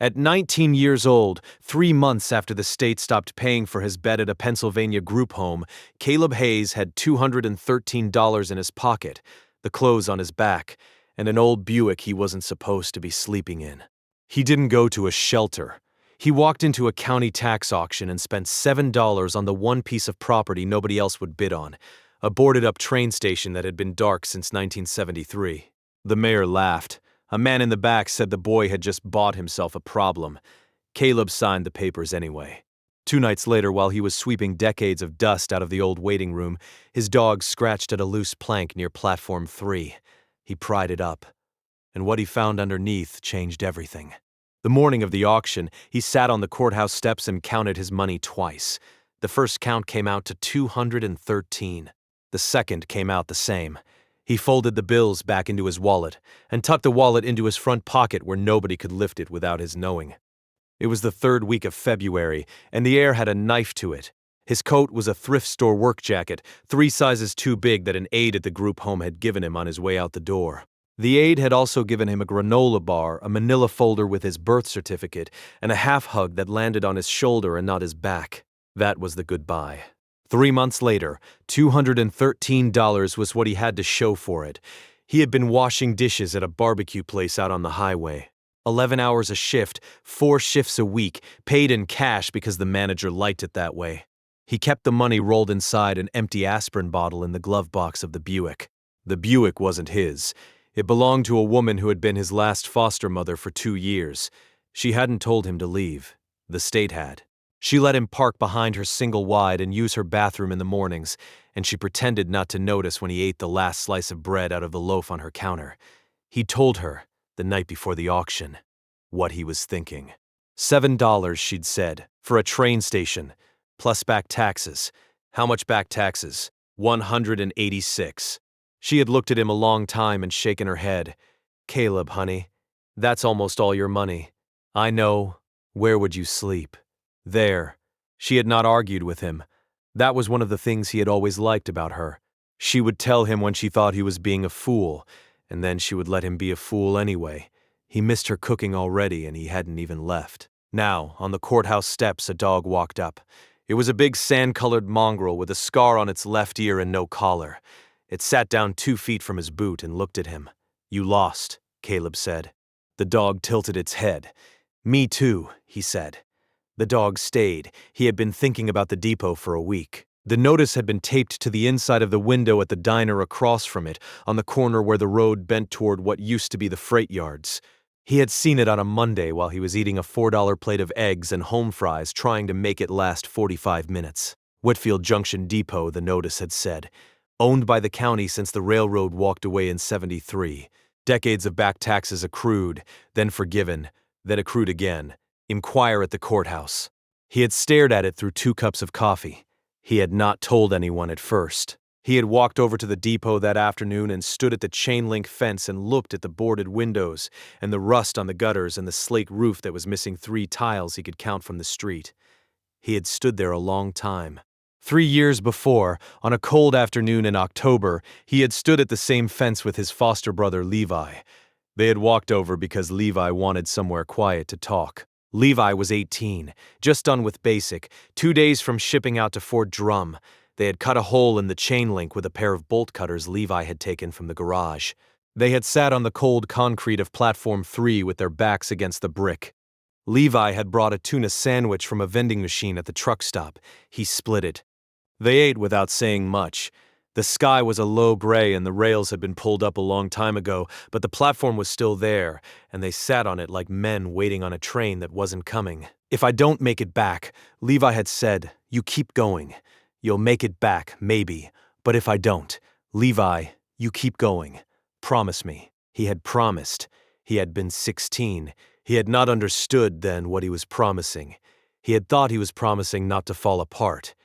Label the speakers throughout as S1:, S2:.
S1: At 19 years old, 3 months after the state stopped paying for his bed at a Pennsylvania group home, Caleb Hayes had $213 in his pocket, the clothes on his back, and an old Buick he wasn't supposed to be sleeping in. He didn't go to a shelter. He walked into a county tax auction and spent $7 on the one piece of property nobody else would bid on, a boarded-up train station that had been dark since 1973. The mayor laughed. A man in the back said the boy had just bought himself a problem. Caleb signed the papers anyway. 2 nights later, while he was sweeping decades of dust out of the old waiting room, his dog scratched at a loose plank near platform 3. He pried it up, and what he found underneath changed everything. The morning of the auction, he sat on the courthouse steps and counted his money twice. The first count came out to 213. The second came out the same. He folded the bills back into his wallet and tucked the wallet into his front pocket where nobody could lift it without his knowing. It was the 3rd week of February, and the air had a knife to it. His coat was a thrift store work jacket, 3 sizes too big that an aide at the group home had given him on his way out the door. The aide had also given him a granola bar, a manila folder with his birth certificate, and a half hug that landed on his shoulder and not his back. That was the goodbye. 3 months later, $213 was what he had to show for it. He had been washing dishes at a barbecue place out on the highway. 11 hours a shift, 4 shifts a week, paid in cash because the manager liked it that way. He kept the money rolled inside an empty aspirin bottle in the glove box of the Buick. The Buick wasn't his. It belonged to a woman who had been his last foster mother for 2 years. She hadn't told him to leave. The state had. She let him park behind her single wide and use her bathroom in the mornings, and she pretended not to notice when he ate the last slice of bread out of the loaf on her counter. He told her, the night before the auction, what he was thinking. $7, she'd said, for a train station, plus back taxes. How much back taxes? 186. She had looked at him a long time and shaken her head. Caleb, honey, that's almost all your money. I know. Where would you sleep? There. She had not argued with him. That was one of the things he had always liked about her. She would tell him when she thought he was being a fool, and then she would let him be a fool anyway. He missed her cooking already, and he hadn't even left. Now, on the courthouse steps, a dog walked up. It was a big sand-colored mongrel with a scar on its left ear and no collar. It sat down 2 feet from his boot and looked at him. You lost, Caleb said. The dog tilted its head. Me too, he said. The dog stayed. He had been thinking about the depot for a week. The notice had been taped to the inside of the window at the diner across from it, on the corner where the road bent toward what used to be the freight yards. He had seen it on a Monday while he was eating a $4 plate of eggs and home fries, trying to make it last 45 minutes. Whitfield Junction Depot, the notice had said. Owned by the county since the railroad walked away in '73. Decades of back taxes accrued, then forgiven, then accrued again. Inquire at the courthouse. He had stared at it through 2 cups of coffee. He had not told anyone at first. He had walked over to the depot that afternoon and stood at the chain-link fence and looked at the boarded windows and the rust on the gutters and the slate roof that was missing 3 tiles he could count from the street. He had stood there a long time. 3 years before, on a cold afternoon in October, he had stood at the same fence with his foster brother Levi. They had walked over because Levi wanted somewhere quiet to talk. Levi was 18, just done with basic, 2 days from shipping out to Fort Drum. They had cut a hole in the chain link with a pair of bolt cutters Levi had taken from the garage. They had sat on the cold concrete of platform 3 with their backs against the brick. Levi had brought a tuna sandwich from a vending machine at the truck stop. He split it. They ate without saying much. The sky was a low gray and the rails had been pulled up a long time ago, but the platform was still there, and they sat on it like men waiting on a train that wasn't coming. If I don't make it back, Levi had said, you keep going. You'll make it back, maybe, but if I don't, Levi, you keep going. Promise me. He had promised. He had been 16. He had not understood then what he was promising. He had thought he was promising not to fall apart.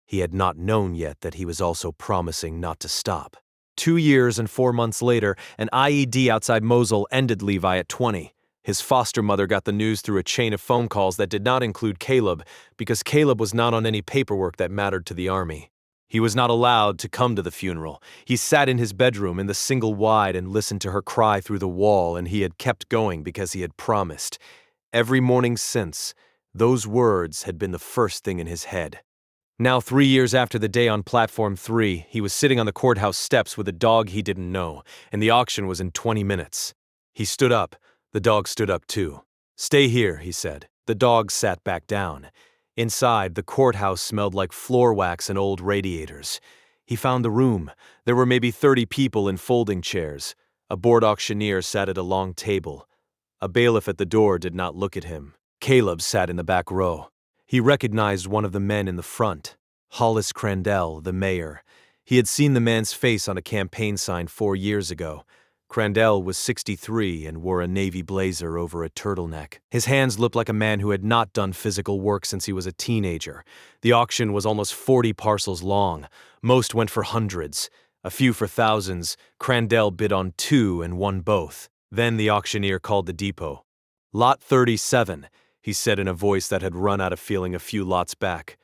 S1: He had not known yet that he was also promising not to stop. 2 years and 4 months later, an IED outside Mosul ended Levi at 20. His foster mother got the news through a chain of phone calls that did not include Caleb, because Caleb was not on any paperwork that mattered to the Army. He was not allowed to come to the funeral. He sat in his bedroom in the single wide and listened to her cry through the wall, and he had kept going because he had promised. Every morning since, those words had been the first thing in his head. Now, 3 years after the day on Platform 3, he was sitting on the courthouse steps with a dog he didn't know, and the auction was in 20 minutes. He stood up. The dog stood up too. "Stay here," he said. The dog sat back down. Inside, the courthouse smelled like floor wax and old radiators. He found the room. There were maybe 30 people in folding chairs. A bored auctioneer sat at a long table. A bailiff at the door did not look at him. Caleb sat in the back row. He recognized one of the men in the front, Hollis Crandell, the mayor. He had seen the man's face on a campaign sign 4 years ago. Crandell was 63 and wore a navy blazer over a turtleneck. His hands looked like a man who had not done physical work since he was a teenager. The auction was almost 40 parcels long. Most went for hundreds, a few for thousands. Crandell bid on 2 and won both. Then the auctioneer called the depot. "Lot 37, he said in a voice that had run out of feeling a few lots back.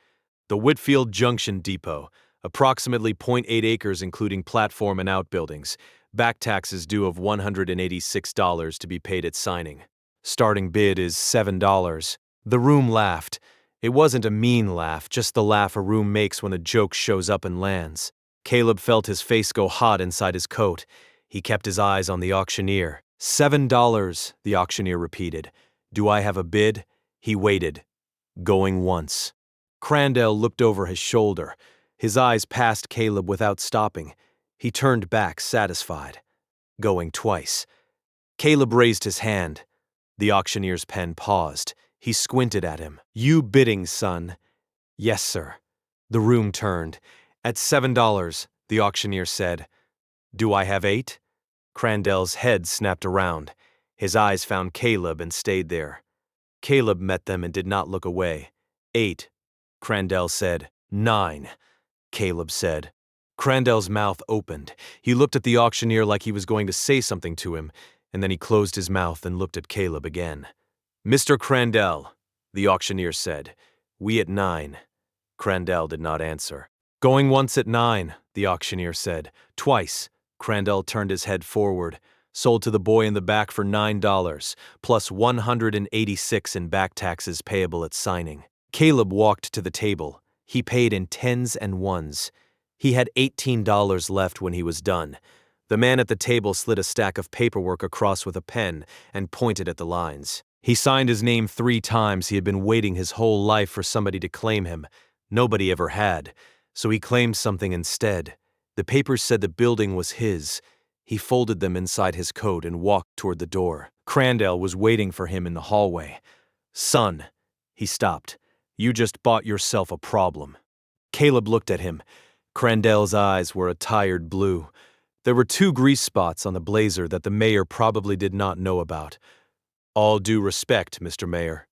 S1: "The Whitfield Junction Depot, approximately .8 acres including platform and outbuildings. Back taxes due of $186 to be paid at signing. Starting bid is $7. The room laughed. It wasn't a mean laugh, just the laugh a room makes when a joke shows up and lands. Caleb felt his face go hot inside his coat. He kept his eyes on the auctioneer. $7, the auctioneer repeated. "Do I have a bid?" He waited. Going once. Crandell looked over his shoulder. His eyes passed Caleb without stopping. He turned back, satisfied. Going twice. Caleb raised his hand. The auctioneer's pen paused. He squinted at him. "You bidding, son?" "Yes, sir." The room turned. "At $7, the auctioneer said. "Do I have 8? Crandell's head snapped around. His eyes found Caleb and stayed there. Caleb met them and did not look away. 8, Crandell said. 9, Caleb said. Crandell's mouth opened. He looked at the auctioneer like he was going to say something to him, and then he closed his mouth and looked at Caleb again. "Mr. Crandell," the auctioneer said, "we at 9. Crandell did not answer. "Going once at 9, the auctioneer said. "Twice." Crandell turned his head forward. "Sold to the boy in the back for $9, plus $186 in back taxes payable at signing." Caleb walked to the table. He paid in 10s and 1s. He had $18 left when he was done. The man at the table slid a stack of paperwork across with a pen and pointed at the lines. He signed his name 3 times. He had been waiting his whole life for somebody to claim him. Nobody ever had, so he claimed something instead. The papers said the building was his. He folded them inside his coat and walked toward the door. Crandell was waiting for him in the hallway. "Son," he stopped, "you just bought yourself a problem." Caleb looked at him. Crandell's eyes were a tired blue. There were 2 grease spots on the blazer that the mayor probably did not know about. "All due respect, Mr. Mayor,"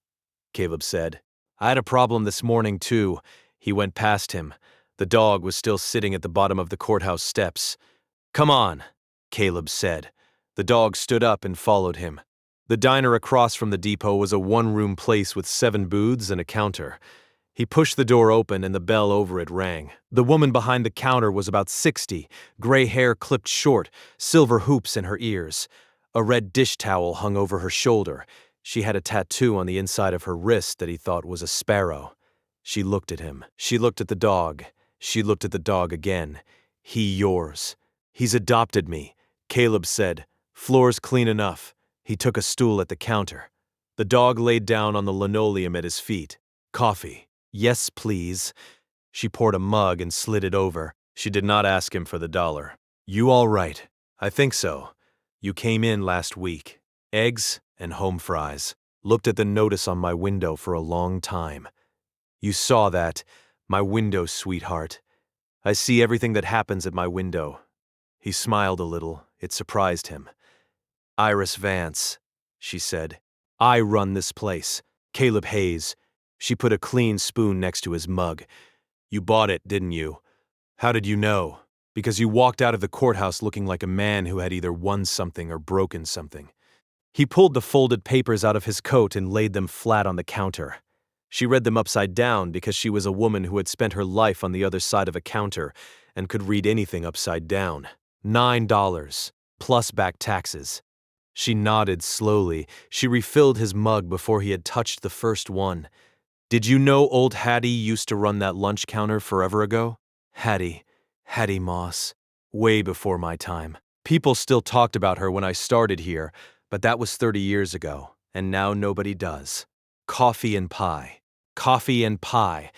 S1: Caleb said. "I had a problem this morning, too." He went past him. The dog was still sitting at the bottom of the courthouse steps. "Come on," Caleb said. The dog stood up and followed him. The diner across from the depot was a 1-room place with 7 booths and a counter. He pushed the door open and the bell over it rang. The woman behind the counter was about 60, gray hair clipped short, silver hoops in her ears. A red dish towel hung over her shoulder. She had a tattoo on the inside of her wrist that he thought was a sparrow. She looked at him. She looked at the dog. She looked at the dog again. "He yours." "He's adopted me," Caleb said. "Floor's clean enough." He took a stool at the counter. The dog laid down on the linoleum at his feet. "Coffee." "Yes, please." She poured a mug and slid it over. She did not ask him for the dollar. "You all right?" "I think so. You came in last week. Eggs and home fries. Looked at the notice on my window for a long time." "You saw that. My window, sweetheart. I see everything that happens at my window." He smiled a little. It surprised him. "Iris Vance," she said. "I run this place. Caleb Hayes." She put a clean spoon next to his mug. "You bought it, didn't you?" "How did you know?" "Because you walked out of the courthouse looking like a man who had either won something or broken something." He pulled the folded papers out of his coat and laid them flat on the counter. She read them upside down because she was a woman who had spent her life on the other side of a counter and could read anything upside down. $9, plus back taxes. She nodded slowly. She refilled his mug before he had touched the first one. Did you know old Hattie used to run that lunch counter forever ago? Hattie Moss. Way before my time. People still talked about her when I started here, but that was 30 years ago, and now nobody does. Coffee and pie. Coffee and pie.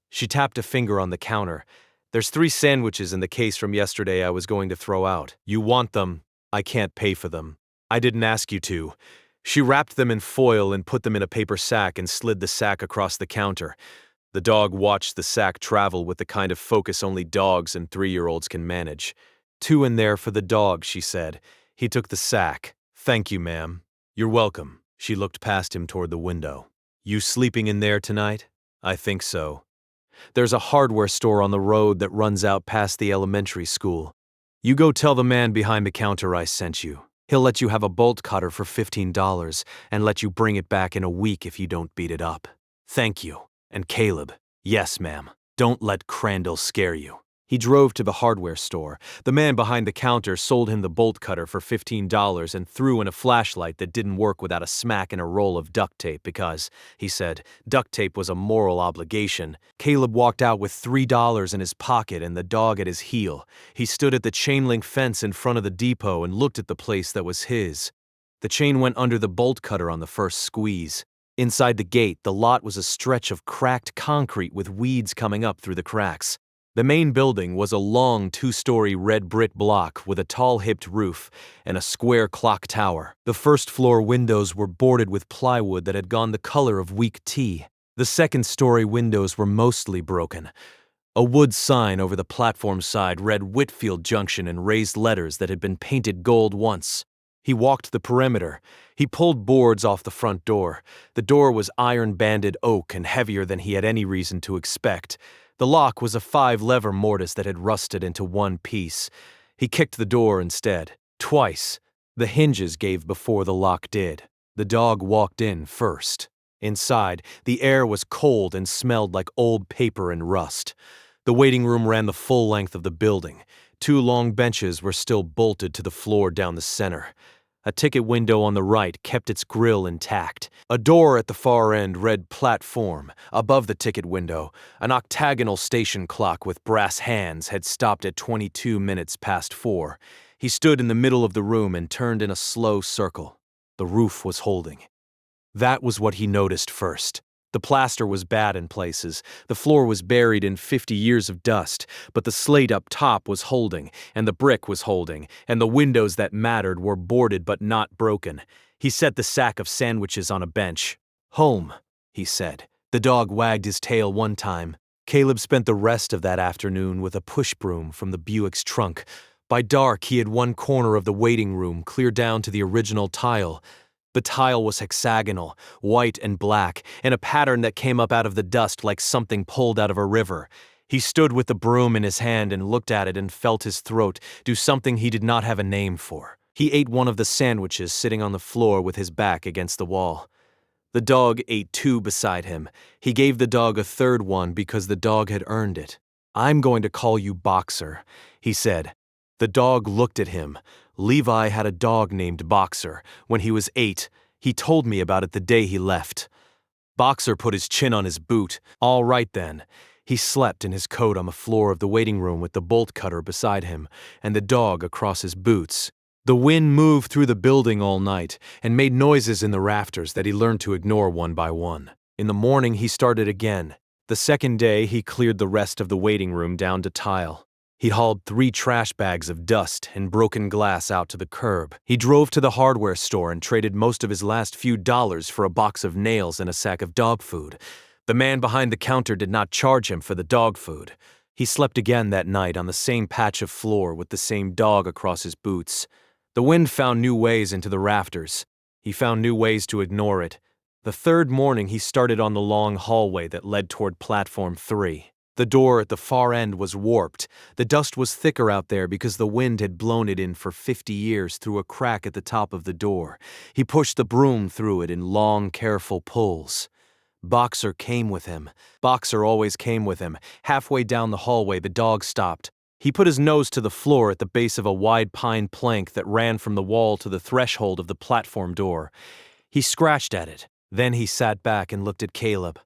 S1: She tapped a finger on the counter. There's 3 sandwiches in the case from yesterday I was going to throw out. You want them? I can't pay for them. I didn't ask you to. She wrapped them in foil and put them in a paper sack and slid the sack across the counter. The dog watched the sack travel with the kind of focus only dogs and 3-year-olds can manage. 2 in there for the dog, she said. He took the sack. Thank you, ma'am. You're welcome. She looked past him toward the window. You sleeping in there tonight? I think so. There's a hardware store on the road that runs out past the elementary school. You go tell the man behind the counter I sent you. He'll let you have a bolt cutter for $15 and let you bring it back in a week if you don't beat it up. Thank you. And Caleb, yes, ma'am. Don't let Crandall scare you. He drove to the hardware store. The man behind the counter sold him the bolt cutter for $15 and threw in a flashlight that didn't work without a smack and a roll of duct tape because, he said, duct tape was a moral obligation. Caleb walked out with $3 in his pocket and the dog at his heel. He stood at the chain link fence in front of the depot and looked at the place that was his. The chain went under the bolt cutter on the first squeeze. Inside the gate, the lot was a stretch of cracked concrete with weeds coming up through the cracks. The main building was a long 2-story red brick block with a tall hipped roof and a square clock tower. The first-floor windows were boarded with plywood that had gone the color of weak tea. The second-story windows were mostly broken. A wood sign over the platform side read Whitfield Junction in raised letters that had been painted gold once. He walked the perimeter. He pulled boards off the front door. The door was iron-banded oak and heavier than he had any reason to expect. The lock was a 5-lever mortise that had rusted into one piece. He kicked the door instead. Twice. The hinges gave before the lock did. The dog walked in first. Inside, the air was cold and smelled like old paper and rust. The waiting room ran the full length of the building. 2 long benches were still bolted to the floor down the center. A ticket window on the right kept its grill intact. A door at the far end read platform. Above the ticket window, an octagonal station clock with brass hands had stopped at 22 minutes past 4. He stood in the middle of the room and turned in a slow circle. The roof was holding. That was what he noticed first. The plaster was bad in places, the floor was buried in 50 years of dust, but the slate up top was holding, and the brick was holding, and the windows that mattered were boarded but not broken. He set the sack of sandwiches on a bench. Home, he said. The dog wagged his tail one time. Caleb spent the rest of that afternoon with a push broom from the Buick's trunk. By dark, he had one corner of the waiting room clear down to the original tile. The tile was hexagonal, white and black, in a pattern that came up out of the dust like something pulled out of a river. He stood with the broom in his hand and looked at it and felt his throat do something he did not have a name for. He ate one of the sandwiches sitting on the floor with his back against the wall. The dog ate 2 beside him. He gave the dog a third one because the dog had earned it. I'm going to call you Boxer, he said. The dog looked at him. Levi had a dog named Boxer. When he was 8, he told me about it the day he left. Boxer put his chin on his boot. All right then. He slept in his coat on the floor of the waiting room with the bolt cutter beside him and the dog across his boots. The wind moved through the building all night and made noises in the rafters that he learned to ignore one by one. In the morning he started again. The second day he cleared the rest of the waiting room down to tile. He hauled 3 trash bags of dust and broken glass out to the curb. He drove to the hardware store and traded most of his last few dollars for a box of nails and a sack of dog food. The man behind the counter did not charge him for the dog food. He slept again that night on the same patch of floor with the same dog across his boots. The wind found new ways into the rafters. He found new ways to ignore it. The third morning he started on the long hallway that led toward platform 3. The door at the far end was warped. The dust was thicker out there because the wind had blown it in for 50 years through a crack at the top of the door. He pushed the broom through it in long, careful pulls. Boxer came with him. Boxer always came with him. Halfway down the hallway, the dog stopped. He put his nose to the floor at the base of a wide pine plank that ran from the wall to the threshold of the platform door. He scratched at it. Then he sat back and looked at Caleb.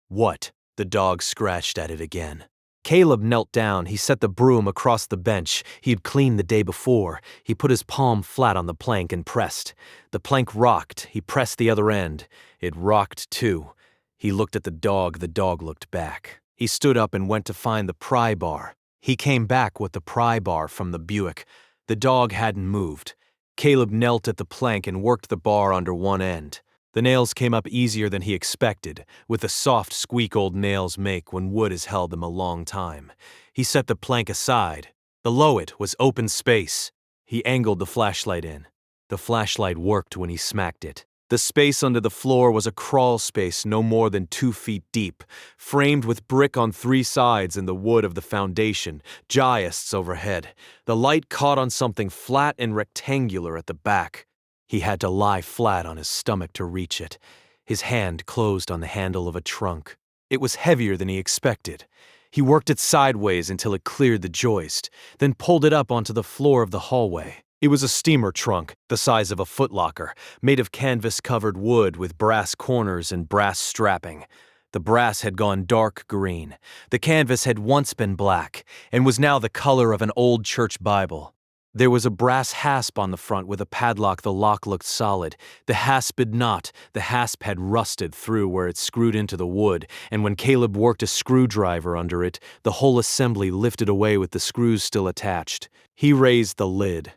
S1: "What?" The dog scratched at it again. Caleb knelt down. He set the broom across the bench he had cleaned the day before. He put his palm flat on the plank and pressed. The plank rocked. He pressed the other end. It rocked too. He looked at the dog. The dog looked back. He stood up and went to find the pry bar. He came back with the pry bar from the Buick. The dog hadn't moved. Caleb knelt at the plank and worked the bar under one end. The nails came up easier than he expected, with the soft squeak old nails make when wood has held them a long time. He set the plank aside. Below it was open space. He angled the flashlight in. The flashlight worked when he smacked it. The space under the floor was a crawl space no more than 2 feet deep, framed with brick on 3 sides and the wood of the foundation, giasts overhead. The light caught on something flat and rectangular at the back. He had to lie flat on his stomach to reach it. His hand closed on the handle of a trunk. It was heavier than he expected. He worked it sideways until it cleared the joist, then pulled it up onto the floor of the hallway. It was a steamer trunk, the size of a footlocker, made of canvas-covered wood with brass corners and brass strapping. The brass had gone dark green. The canvas had once been black and was now the color of an old church Bible. There was a brass hasp on the front with a padlock. The lock looked solid. The hasped knot, the hasp had rusted through where it screwed into the wood, and when Caleb worked a screwdriver under it, the whole assembly lifted away with the screws still attached. He raised the lid.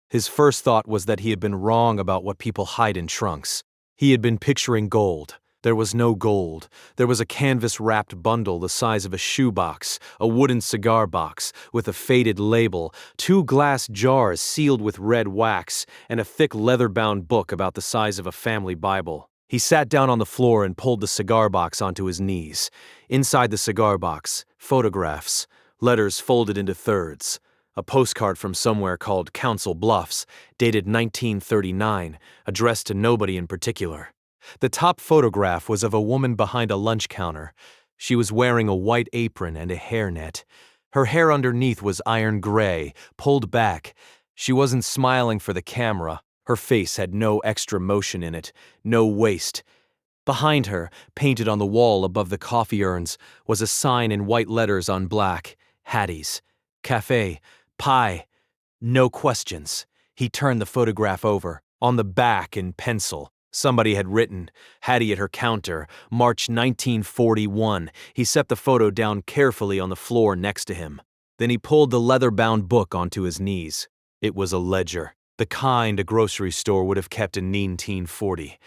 S1: His first thought was that he had been wrong about what people hide in trunks. He had been picturing gold. There was no gold. There was a canvas-wrapped bundle the size of a shoebox, a wooden cigar box with a faded label, 2 glass jars sealed with red wax, and a thick leather-bound book about the size of a family Bible. He sat down on the floor and pulled the cigar box onto his knees. Inside the cigar box, photographs, letters folded into thirds. A postcard from somewhere called Council Bluffs, dated 1939, addressed to nobody in particular. The top photograph was of a woman behind a lunch counter. She was wearing a white apron and a hairnet. Her hair underneath was iron gray, pulled back. She wasn't smiling for the camera. Her face had no extra motion in it, no waist. Behind her, painted on the wall above the coffee urns, was a sign in white letters on black: Hattie's, Cafe, Pie. No questions. He turned the photograph over. On the back, in pencil, somebody had written, Hattie at her counter, March 1941. He set the photo down carefully on the floor next to him. Then he pulled the leather-bound book onto his knees. It was a ledger, the kind a grocery store would have kept in 1940.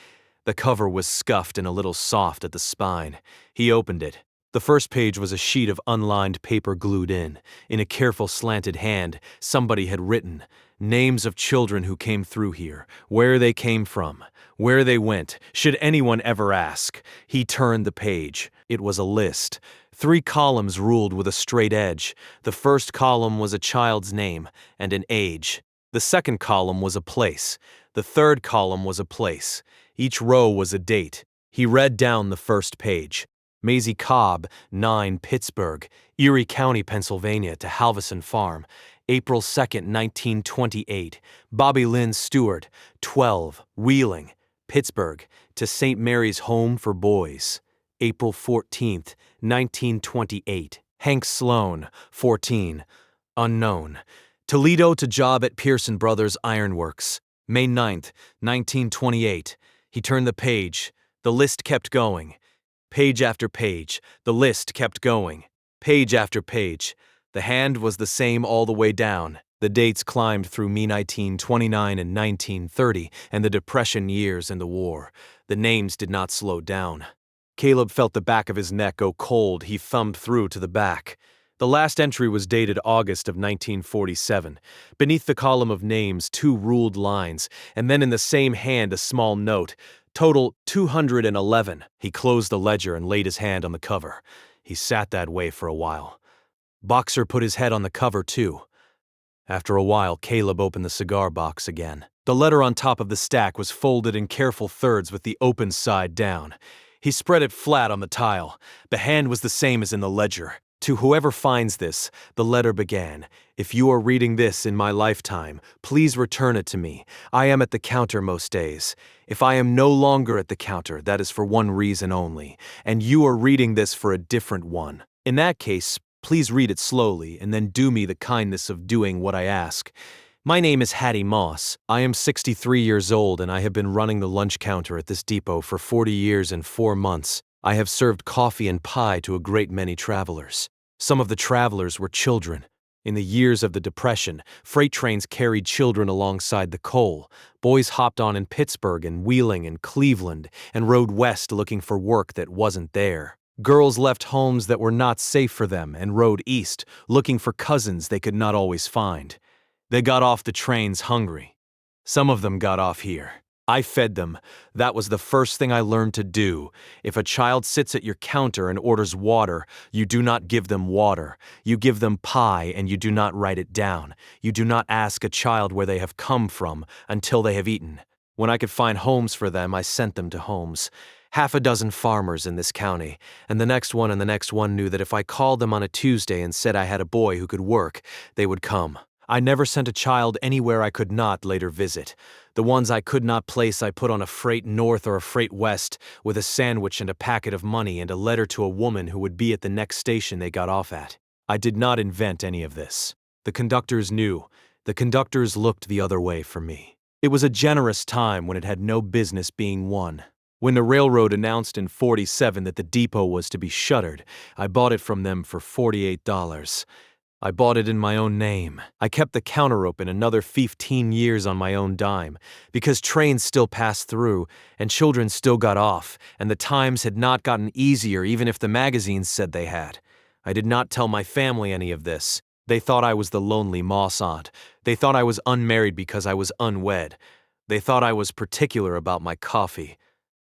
S1: The cover was scuffed and a little soft at the spine. He opened it. The first page was a sheet of unlined paper glued in. In a careful slanted hand, somebody had written, names of children who came through here, where they came from, where they went, should anyone ever ask. He turned the page. It was a list. 3 columns ruled with a straight edge. The first column was a child's name and an age. The second column was a place. The third column was a place. Each row was a date. He read down the first page. Maisie Cobb, 9, Pittsburgh, Erie County, Pennsylvania, to Halverson Farm, April 2nd, 1928. Bobby Lynn Stewart, 12, Wheeling, Pittsburgh, to St. Mary's Home for Boys, April 14th, 1928. Hank Sloan, 14, unknown, Toledo to job at Pearson Brothers Ironworks, May 9th, 1928. He turned the page. The list kept going. Page after page, the list kept going. Page after page. The hand was the same all the way down. The dates climbed through me 1929 and 1930 and the Depression years and the war. The names did not slow down. Caleb felt the back of his neck go cold. He thumbed through to the back. The last entry was dated August of 1947. Beneath the column of names, 2 ruled lines, and then in the same hand a small note. Total 211. He closed the ledger and laid his hand on the cover. He sat that way for a while. Boxer put his head on the cover too. After a while, Caleb opened the cigar box again. The letter on top of the stack was folded in careful thirds with the open side down. He spread it flat on the tile. The hand was the same as in the ledger. To whoever finds this, the letter began. If you are reading this in my lifetime, please return it to me. I am at the counter most days. If I am no longer at the counter, that is for one reason only, and you are reading this for a different one. In that case, please read it slowly and then do me the kindness of doing what I ask. My name is Hattie Moss. I am 63 years old and I have been running the lunch counter at this depot for 40 years and 4 months. I have served coffee and pie to a great many travelers. Some of the travelers were children. In the years of the Depression, freight trains carried children alongside the coal. Boys hopped on in Pittsburgh and Wheeling and Cleveland and rode west looking for work that wasn't there. Girls left homes that were not safe for them and rode east, looking for cousins they could not always find. They got off the trains hungry. Some of them got off here. I fed them. That was the first thing I learned to do. If a child sits at your counter and orders water, you do not give them water. You give them pie and you do not write it down. You do not ask a child where they have come from until they have eaten. When I could find homes for them, I sent them to homes. Half a dozen farmers in this county, and the next one and the next one knew that if I called them on a Tuesday and said I had a boy who could work, they would come. I never sent a child anywhere I could not later visit. The ones I could not place I put on a freight north or a freight west with a sandwich and a packet of money and a letter to a woman who would be at the next station they got off at. I did not invent any of this. The conductors knew. The conductors looked the other way for me. It was a generous time when it had no business being one. When the railroad announced in '47 that the depot was to be shuttered, I bought it from them for $48. I bought it in my own name. I kept the counter open another 15 years on my own dime, because trains still passed through, and children still got off, and the times had not gotten easier even if the magazines said they had. I did not tell my family any of this. They thought I was the lonely Moss aunt. They thought I was unmarried because I was unwed. They thought I was particular about my coffee.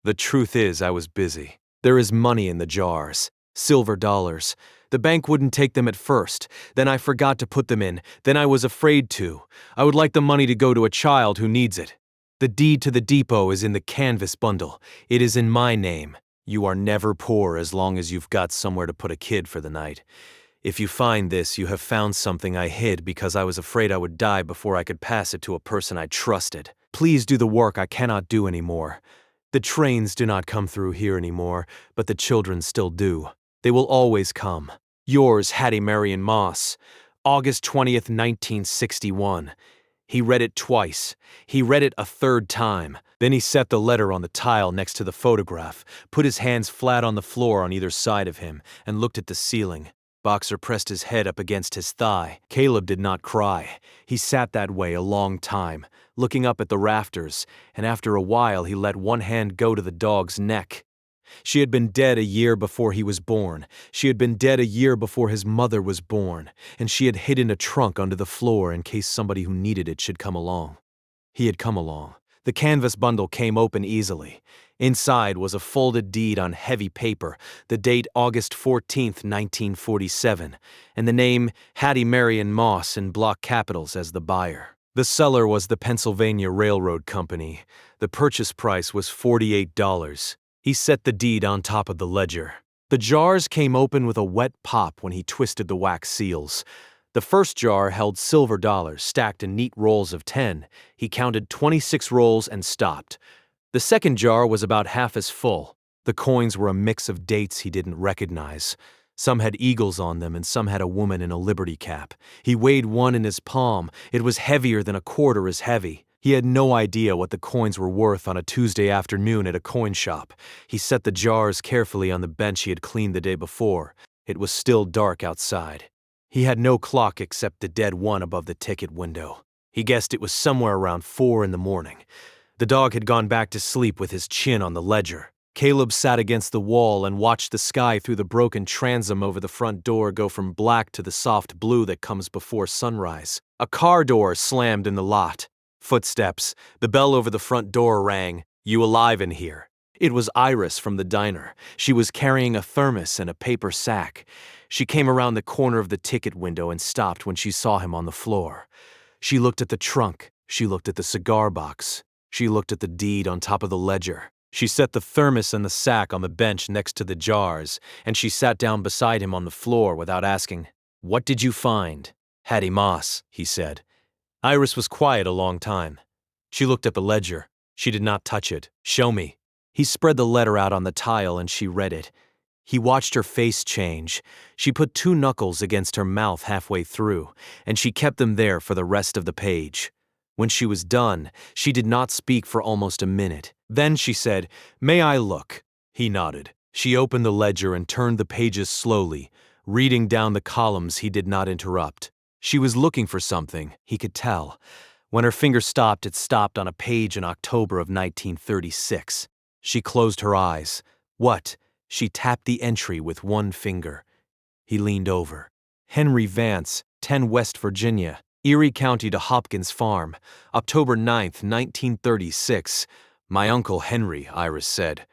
S1: The truth is, I was busy. There is money in the jars. Silver dollars. The bank wouldn't take them at first. Then I forgot to put them in. Then I was afraid to. I would like the money to go to a child who needs it. The deed to the depot is in the canvas bundle. It is in my name. You are never poor as long as you've got somewhere to put a kid for the night. If you find this, you have found something I hid because I was afraid I would die before I could pass it to a person I trusted. Please do the work I cannot do anymore. The trains do not come through here anymore, but the children still do. They will always come. Yours, Hattie Marion Moss. August 20th, 1961. He read it twice. He read it a third time. Then he set the letter on the tile next to the photograph, put his hands flat on the floor on either side of him, and looked at the ceiling. Boxer pressed his head up against his thigh. Caleb did not cry. He sat that way a long time, looking up at the rafters, and after a while he let one hand go to the dog's neck. She had been dead a year before he was born. She had been dead a year before his mother was born, and she had hidden a trunk under the floor in case somebody who needed it should come along. He had come along. The canvas bundle came open easily. Inside was a folded deed on heavy paper, the date August 14th, 1947, and the name Hattie Marion Moss in block capitals as the buyer. The seller was the Pennsylvania Railroad Company. The purchase price was $48. He set the deed on top of the ledger. The jars came open with a wet pop when he twisted the wax seals. The first jar held silver dollars stacked in neat rolls of 10. He counted 26 rolls and stopped. The second jar was about half as full. The coins were a mix of dates he didn't recognize. Some had eagles on them and some had a woman in a liberty cap. He weighed one in his palm. It was heavier than a quarter as heavy. He had no idea what the coins were worth on a Tuesday afternoon at a coin shop. He set the jars carefully on the bench he had cleaned the day before. It was still dark outside. He had no clock except the dead one above the ticket window. He guessed it was somewhere around 4 in the morning. The dog had gone back to sleep with his chin on the ledger. Caleb sat against the wall and watched the sky through the broken transom over the front door go from black to the soft blue that comes before sunrise. A car door slammed in the lot. Footsteps. The bell over the front door rang. "You alive in here?" It was Iris from the diner. She was carrying a thermos and a paper sack. She came around the corner of the ticket window and stopped when she saw him on the floor. She looked at the trunk. She looked at the cigar box. She looked at the deed on top of the ledger. She set the thermos and the sack on the bench next to the jars, and she sat down beside him on the floor without asking, "What did you find?" "Hattie Moss," he said. Iris was quiet a long time. She looked at the ledger. She did not touch it. "Show me." He spread the letter out on the tile and she read it. He watched her face change. She put 2 knuckles against her mouth halfway through, and she kept them there for the rest of the page. When she was done, she did not speak for almost a minute. Then she said, "May I look?" He nodded. She opened the ledger and turned the pages slowly, reading down the columns he did not interrupt. She was looking for something, he could tell. When her finger stopped, it stopped on a page in October of 1936. She closed her eyes. What? She tapped the entry with one finger. He leaned over. Henry Vance, 10 West Virginia, Erie County to Hopkins Farm, October 9th, 1936. "My Uncle Henry," Iris said.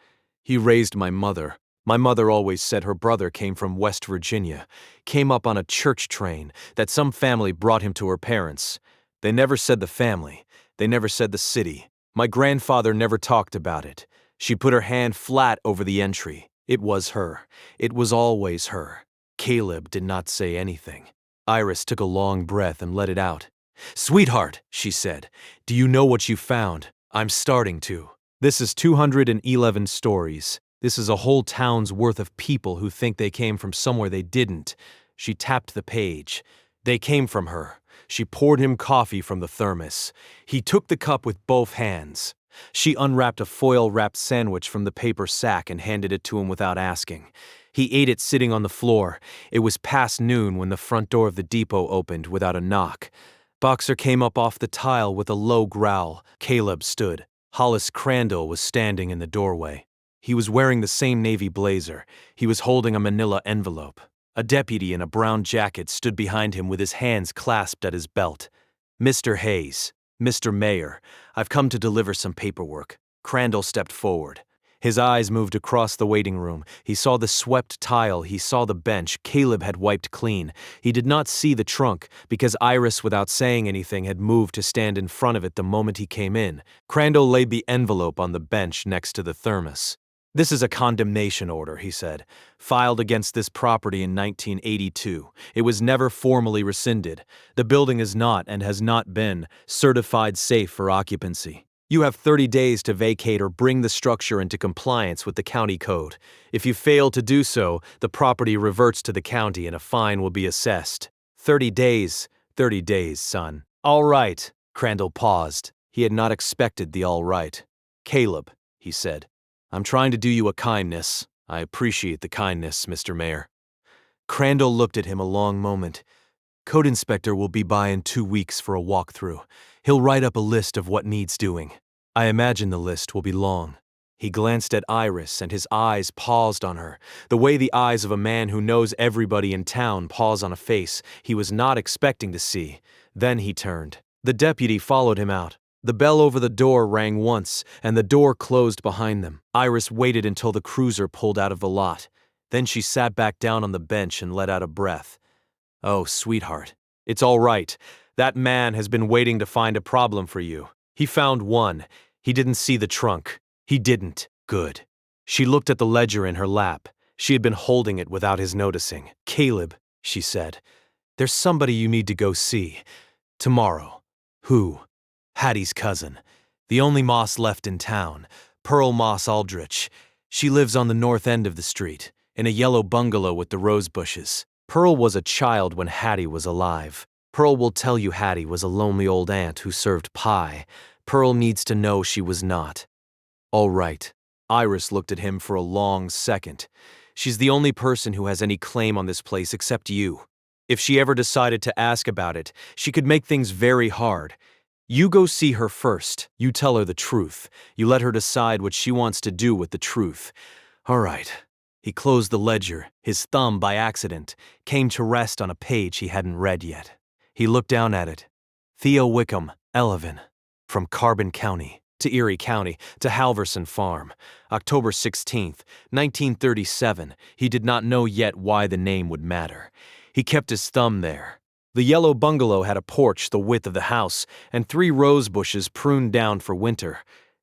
S1: "He raised my mother. My mother always said her brother came from West Virginia, came up on a church train, that some family brought him to her parents. They never said the family. They never said the city. My grandfather never talked about it." She put her hand flat over the entry. It was her. It was always her. Caleb did not say anything. Iris took a long breath and let it out. "Sweetheart," she said, "do you know what you found? I'm starting to. This is 211 stories. This is a whole town's worth of people who think they came from somewhere they didn't." She tapped the page. They came from her. She poured him coffee from the thermos. He took the cup with both hands. She unwrapped a foil-wrapped sandwich from the paper sack and handed it to him without asking. He ate it sitting on the floor. It was past noon when the front door of the depot opened without a knock. Boxer came up off the tile with a low growl. Caleb stood. Hollis Crandall was standing in the doorway. He was wearing the same navy blazer. He was holding a manila envelope. A deputy in a brown jacket stood behind him with his hands clasped at his belt. "Mr. Hayes, Mr. Mayor, I've come to deliver some paperwork." Crandall stepped forward. His eyes moved across the waiting room. He saw the swept tile. He saw the bench Caleb had wiped clean. He did not see the trunk because Iris, without saying anything, had moved to stand in front of it the moment he came in. Crandall laid the envelope on the bench next to the thermos. "This is a condemnation order," he said, "filed against this property in 1982. It was never formally rescinded. The building is not, and has not been, certified safe for occupancy. You have 30 days to vacate or bring the structure into compliance with the county code. If you fail to do so, the property reverts to the county and a fine will be assessed. 30 days, 30 days, son." "All right." Crandall paused. He had not expected the all right. "Caleb," he said, "I'm trying to do you a kindness. I appreciate the kindness, Mr. Mayor." Crandall looked at him a long moment. "Code inspector will be by in 2 weeks for a walkthrough. He'll write up a list of what needs doing. I imagine the list will be long." He glanced at Iris and his eyes paused on her, the way the eyes of a man who knows everybody in town pause on a face he was not expecting to see. Then he turned. The deputy followed him out. The bell over the door rang once, and the door closed behind them. Iris waited until the cruiser pulled out of the lot. Then she sat back down on the bench and let out a breath. "Oh, sweetheart, it's all right. That man has been waiting to find a problem for you. He found one. He didn't see the trunk. He didn't. Good." She looked at the ledger in her lap. She had been holding it without his noticing. "Caleb," she said, "there's somebody you need to go see. Tomorrow." "Who?" "Hattie's cousin. The only Moss left in town. Pearl Moss Aldrich. She lives on the north end of the street, in a yellow bungalow with the rose bushes. Pearl was a child when Hattie was alive. Pearl will tell you Hattie was a lonely old aunt who served pie. Pearl needs to know she was not." "All right." Iris looked at him for a long second. "She's the only person who has any claim on this place except you. If she ever decided to ask about it, she could make things very hard. You go see her first. You tell her the truth. You let her decide what she wants to do with the truth. All right." He closed the ledger. His thumb, by accident, came to rest on a page he hadn't read yet. He looked down at it. Theo Wickham, Elevin. From Carbon County to Erie County to Halverson Farm. October 16th, 1937. He did not know yet why the name would matter. He kept his thumb there. The yellow bungalow had a porch the width of the house and 3 rose bushes pruned down for winter.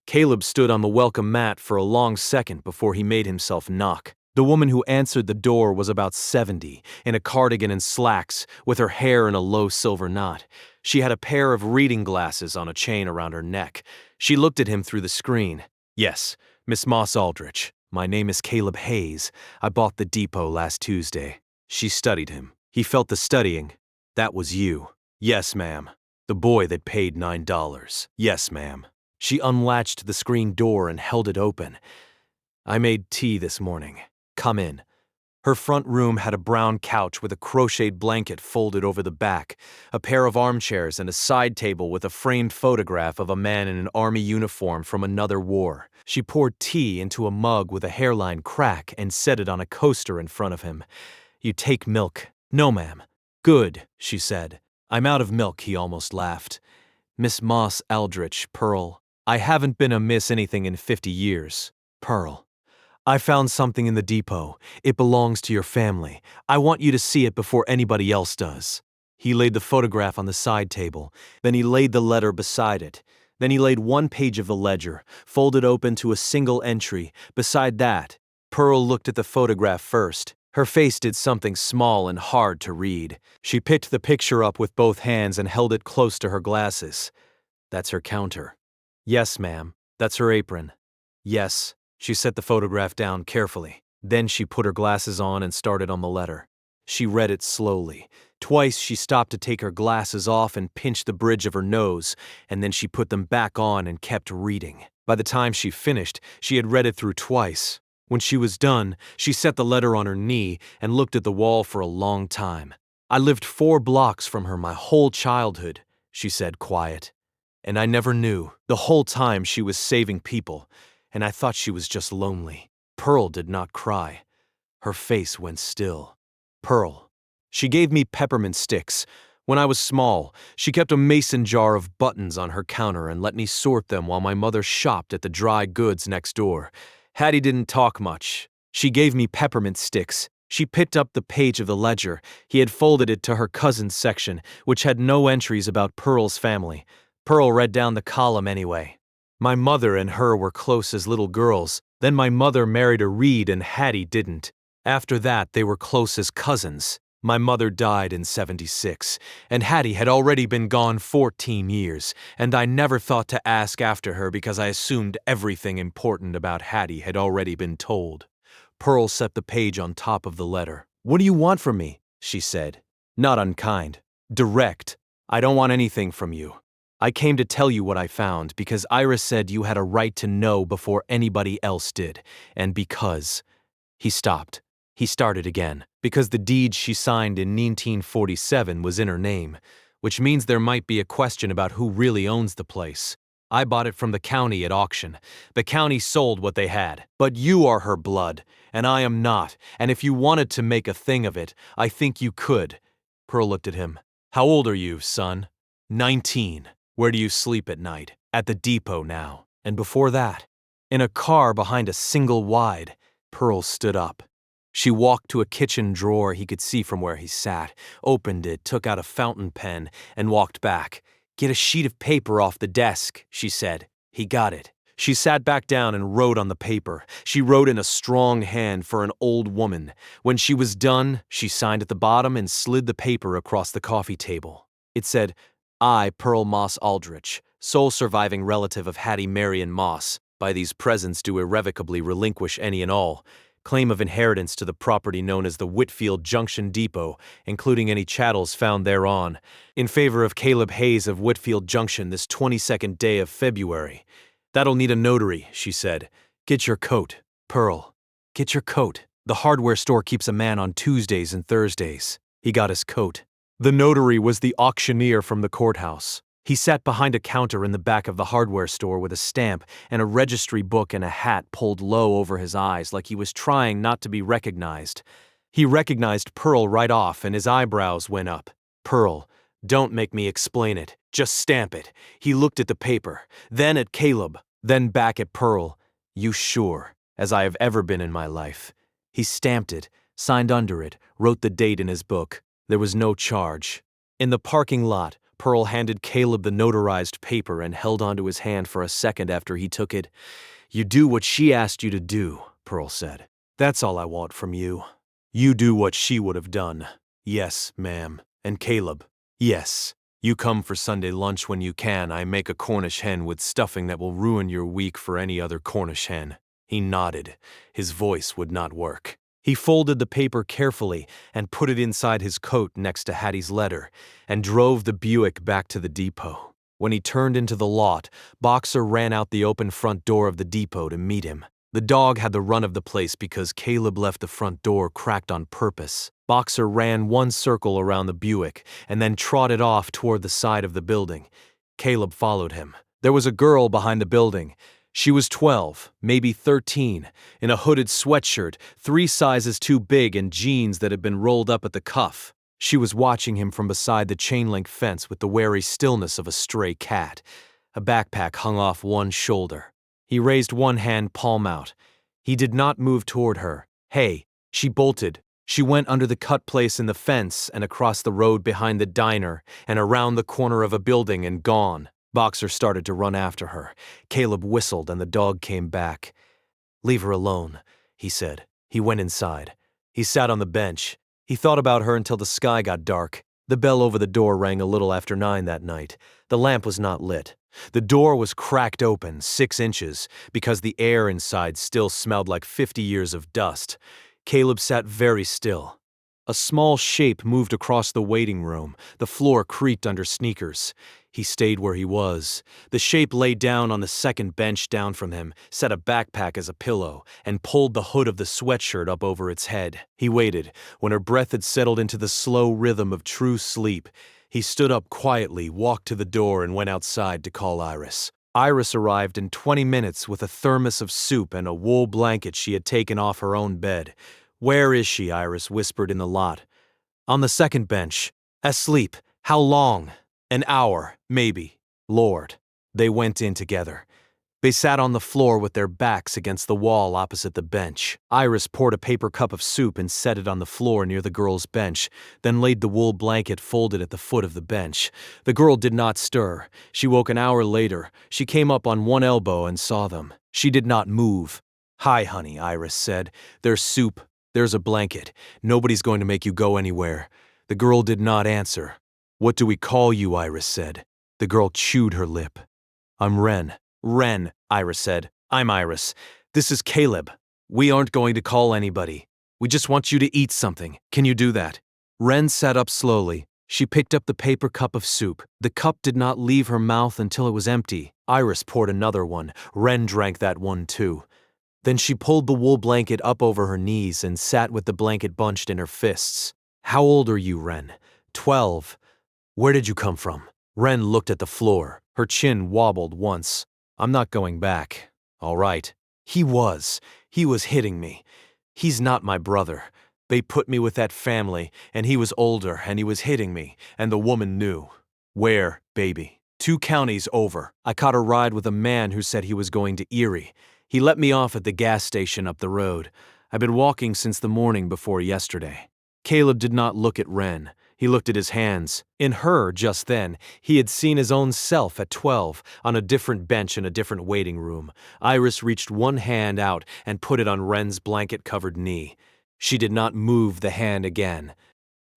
S1: Caleb stood on the welcome mat for a long second before he made himself knock. The woman who answered the door was about 70, in a cardigan and slacks, with her hair in a low silver knot. She had a pair of reading glasses on a chain around her neck. She looked at him through the screen. "Yes, Miss Moss Aldrich. My name is Caleb Hayes. I bought the depot last Tuesday." She studied him. He felt the studying. "That was you." "Yes, ma'am." "The boy that paid $9. "Yes, ma'am." She unlatched the screen door and held it open. "I made tea this morning. Come in." Her front room had a brown couch with a crocheted blanket folded over the back, a pair of armchairs, and a side table with a framed photograph of a man in an army uniform from another war. She poured tea into a mug with a hairline crack and set it on a coaster in front of him. "You take milk?" "No, ma'am." "Good," she said. "I'm out of milk," he almost laughed. "Miss Moss Aldrich, Pearl. I haven't been a miss anything in 50 years. Pearl. I found something in the depot. It belongs to your family. I want you to see it before anybody else does." He laid the photograph on the side table. Then he laid the letter beside it. Then he laid one page of the ledger, folded open to a single entry. Beside that, Pearl looked at the photograph first. Her face did something small and hard to read. She picked the picture up with both hands and held it close to her glasses. "That's her counter." "Yes, ma'am. That's her apron." "Yes." She set the photograph down carefully. Then she put her glasses on and started on the letter. She read it slowly. Twice she stopped to take her glasses off and pinch the bridge of her nose, and then she put them back on and kept reading. By the time she finished, she had read it through twice. When she was done, she set the letter on her knee and looked at the wall for a long time. "I lived 4 blocks from her my whole childhood," she said, quiet. "And I never knew. The whole time she was saving people. And I thought she was just lonely." Pearl did not cry. Her face went still. "Pearl. She gave me peppermint sticks. When I was small, she kept a mason jar of buttons on her counter and let me sort them while my mother shopped at the dry goods next door. Hattie didn't talk much. She gave me peppermint sticks." She picked up the page of the ledger. He had folded it to her cousin's section, which had no entries about Pearl's family. Pearl read down the column anyway. "My mother and her were close as little girls. Then my mother married a Reed and Hattie didn't. After that, they were close as cousins. My mother died in 76, and Hattie had already been gone 14 years, and I never thought to ask after her because I assumed everything important about Hattie had already been told." Pearl set the page on top of the letter. "What do you want from me?" she said. Not unkind. Direct. "I don't want anything from you. I came to tell you what I found because Iris said you had a right to know before anybody else did, and because—" He stopped. He started again. "Because the deed she signed in 1947 was in her name, which means there might be a question about who really owns the place. I bought it from the county at auction. The county sold what they had. But you are her blood, and I am not, and if you wanted to make a thing of it, I think you could." Pearl looked at him. "How old are you, son?" 19. "Where do you sleep at night?" "At the depot now." "And before that?" "In a car behind a single wide." Pearl stood up. She walked to a kitchen drawer he could see from where he sat, opened it, took out a fountain pen, and walked back. "Get a sheet of paper off the desk," she said. He got it. She sat back down and wrote on the paper. She wrote in a strong hand for an old woman. When she was done, she signed at the bottom and slid the paper across the coffee table. It said, "I, Pearl Moss Aldrich, sole surviving relative of Hattie Marion Moss, by these presents do irrevocably relinquish any and all claim of inheritance to the property known as the Whitfield Junction Depot, including any chattels found thereon, in favor of Caleb Hayes of Whitfield Junction this 22nd day of February." "That'll need a notary," she said. "Get your coat, Pearl. Get your coat. The hardware store keeps a man on Tuesdays and Thursdays." He got his coat. The notary was the auctioneer from the courthouse. He sat behind a counter in the back of the hardware store with a stamp and a registry book and a hat pulled low over his eyes like he was trying not to be recognized. He recognized Pearl right off and his eyebrows went up. "Pearl, don't make me explain it. Just stamp it." He looked at the paper, then at Caleb, then back at Pearl. "You sure, as I have ever been in my life." He stamped it, signed under it, wrote the date in his book. There was no charge. In the parking lot, Pearl handed Caleb the notarized paper and held onto his hand for a second after he took it. "You do what she asked you to do," Pearl said. "That's all I want from you. You do what she would have done." "Yes, ma'am." "And Caleb?" "Yes. You come for Sunday lunch when you can. I make a Cornish hen with stuffing that will ruin your week for any other Cornish hen." He nodded. His voice would not work. He folded the paper carefully and put it inside his coat next to Hattie's letter and drove the Buick back to the depot. When he turned into the lot, Boxer ran out the open front door of the depot to meet him. The dog had the run of the place because Caleb left the front door cracked on purpose. Boxer ran one circle around the Buick and then trotted off toward the side of the building. Caleb followed him. There was a girl behind the building. She was 12, maybe 13, in a hooded sweatshirt, 3 sizes too big, and jeans that had been rolled up at the cuff. She was watching him from beside the chain-link fence with the wary stillness of a stray cat. A backpack hung off one shoulder. He raised one hand palm out. He did not move toward her. "Hey," she bolted. She went under the cut place in the fence and across the road behind the diner and around the corner of a building and gone. Boxer started to run after her. Caleb whistled and the dog came back. "Leave her alone," he said. He went inside. He sat on the bench. He thought about her until the sky got dark. The bell over the door rang a little after 9 that night. The lamp was not lit. The door was cracked open 6 inches because the air inside still smelled like 50 years of dust. Caleb sat very still. A small shape moved across the waiting room. The floor creaked under sneakers. He stayed where he was. The shape lay down on the second bench down from him, set a backpack as a pillow, and pulled the hood of the sweatshirt up over its head. He waited. When her breath had settled into the slow rhythm of true sleep, he stood up quietly, walked to the door, and went outside to call Iris. Iris arrived in 20 minutes with a thermos of soup and a wool blanket she had taken off her own bed. "Where is she?" Iris whispered in the lot. "On the second bench. Asleep. How long?" "An hour, maybe." "Lord." They went in together. They sat on the floor with their backs against the wall opposite the bench. Iris poured a paper cup of soup and set it on the floor near the girl's bench, then laid the wool blanket folded at the foot of the bench. The girl did not stir. She woke an hour later. She came up on one elbow and saw them. She did not move. "Hi, honey," Iris said. "There's soup. There's a blanket. Nobody's going to make you go anywhere." The girl did not answer. "What do we call you?" Iris said. The girl chewed her lip. "I'm Wren." "Wren," Iris said. "I'm Iris. This is Caleb. We aren't going to call anybody. We just want you to eat something. Can you do that?" Wren sat up slowly. She picked up the paper cup of soup. The cup did not leave her mouth until it was empty. Iris poured another one. Wren drank that one too. Then she pulled the wool blanket up over her knees and sat with the blanket bunched in her fists. "How old are you, Wren?" 12. "Where did you come from?" Wren looked at the floor. Her chin wobbled once. "I'm not going back." "All right." He was hitting me. He's not my brother. They put me with that family, and he was older, and he was hitting me, and the woman knew." "Where, baby?" 2 counties over. I caught a ride with a man who said he was going to Erie. He let me off at the gas station up the road. I've been walking since the morning before yesterday." Caleb did not look at Wren. He looked at his hands. In her, just then, he had seen his own self at 12, on a different bench in a different waiting room. Iris reached one hand out and put it on Wren's blanket-covered knee. She did not move the hand again.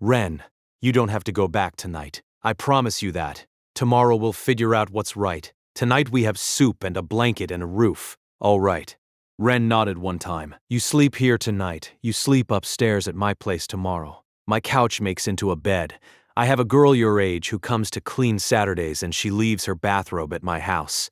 S1: "Wren, you don't have to go back tonight. I promise you that. Tomorrow we'll figure out what's right. Tonight we have soup and a blanket and a roof. All right." Wren nodded one time. "You sleep here tonight. You sleep upstairs at my place tomorrow. My couch makes into a bed. I have a girl your age who comes to clean Saturdays and she leaves her bathrobe at my house.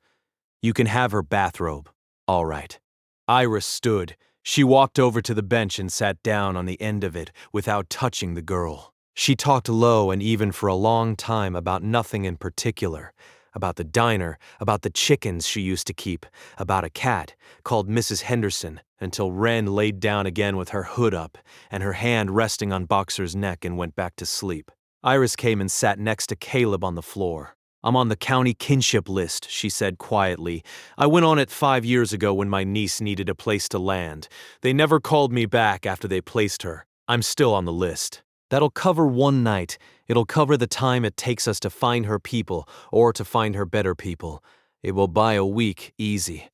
S1: You can have her bathrobe. All right." Iris stood. She walked over to the bench and sat down on the end of it without touching the girl. She talked low and even for a long time about nothing in particular. About the diner, about the chickens she used to keep, about a cat called Mrs. Henderson, until Wren laid down again with her hood up and her hand resting on Boxer's neck and went back to sleep. Iris came and sat next to Caleb on the floor. "I'm on the county kinship list," she said quietly. "I went on it 5 years ago when my niece needed a place to land. They never called me back after they placed her. I'm still on the list." That'll cover one night. It'll cover the time it takes us to find her people or to find her better people. It will buy a week, easy.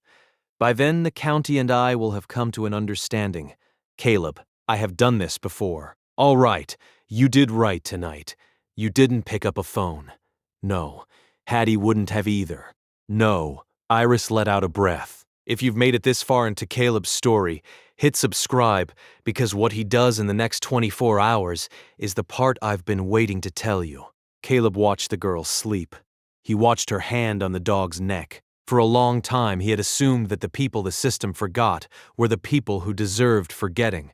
S1: By then, the county and I will have come to an understanding. Caleb, I have done this before. All right, you did right tonight. You didn't pick up a phone. No, Hattie wouldn't have either. No, Iris let out a breath. If you've made it this far into Caleb's story, hit subscribe, because what he does in the next 24 hours is the part I've been waiting to tell you. Caleb watched the girl sleep. He watched her hand on the dog's neck. For a long time, he had assumed that the people the system forgot were the people who deserved forgetting.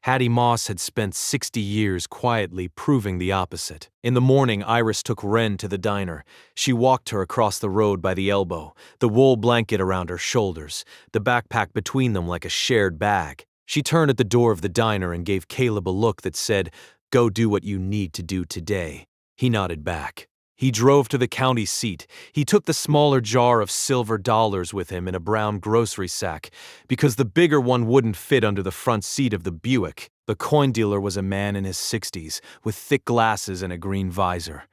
S1: Hattie Moss had spent 60 years quietly proving the opposite. In the morning, Iris took Wren to the diner. She walked her across the road by the elbow, the wool blanket around her shoulders, the backpack between them like a shared bag. She turned at the door of the diner and gave Caleb a look that said, "Go do what you need to do today." He nodded back. He drove to the county seat. He took the smaller jar of silver dollars with him in a brown grocery sack, because the bigger one wouldn't fit under the front seat of the Buick. The coin dealer was a man in his 60s, with thick glasses and a green visor.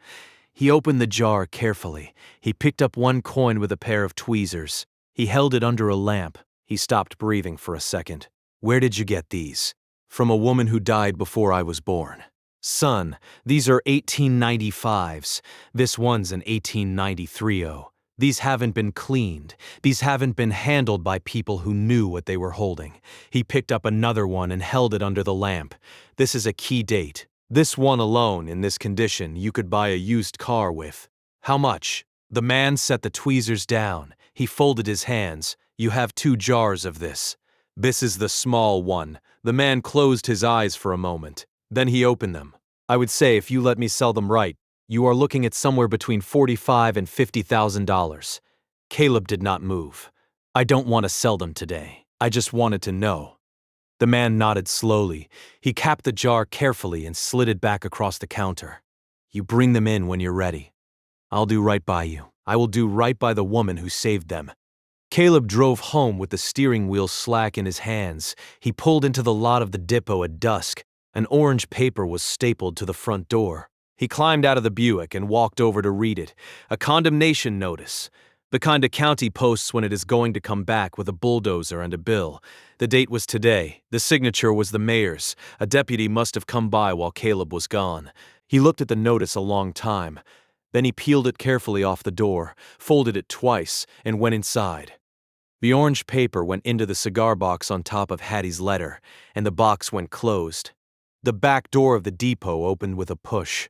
S1: He opened the jar carefully. He picked up one coin with a pair of tweezers. He held it under a lamp. He stopped breathing for a second. "Where did you get these?" "From a woman who died before I was born." "Son, these are 1895s. This one's an 1893-o. These haven't been cleaned. These haven't been handled by people who knew what they were holding." He picked up another one and held it under the lamp. "This is a key date. This one alone, in this condition, you could buy a used car with." "How much?" The man set the tweezers down. He folded his hands. "You have 2 jars of this. This is the small one." The man closed his eyes for a moment. Then he opened them. "I would say, if you let me sell them right, you are looking at somewhere between $45,000 and $50,000. Caleb did not move. "I don't want to sell them today. I just wanted to know." The man nodded slowly. He capped the jar carefully and slid it back across the counter. "You bring them in when you're ready. I'll do right by you. I will do right by the woman who saved them." Caleb drove home with the steering wheel slack in his hands. He pulled into the lot of the depot at dusk. An orange paper was stapled to the front door. He climbed out of the Buick and walked over to read it. A condemnation notice. The kind of county posts when it is going to come back with a bulldozer and a bill. The date was today. The signature was the mayor's. A deputy must have come by while Caleb was gone. He looked at the notice a long time. Then he peeled it carefully off the door, folded it twice, and went inside. The orange paper went into the cigar box on top of Hattie's letter, and the box went closed. The back door of the depot opened with a push.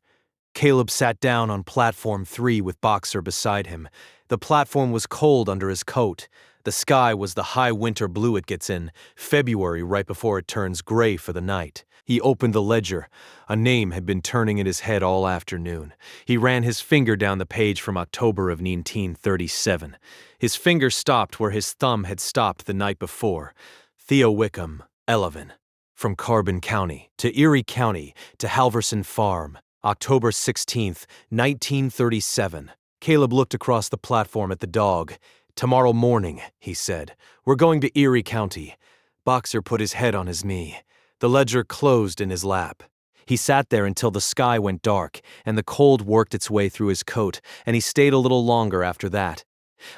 S1: Caleb sat down on platform 3 with Boxer beside him. The platform was cold under his coat. The sky was the high winter blue it gets in February, right before it turns gray for the night. He opened the ledger. A name had been turning in his head all afternoon. He ran his finger down the page from October of 1937. His finger stopped where his thumb had stopped the night before. Theo Wickham, Eleven. From Carbon County to Erie County to Halverson Farm, October 16th, 1937. Caleb looked across the platform at the dog. "Tomorrow morning," he said. "We're going to Erie County." Boxer put his head on his knee. The ledger closed in his lap. He sat there until the sky went dark and the cold worked its way through his coat, and he stayed a little longer after that.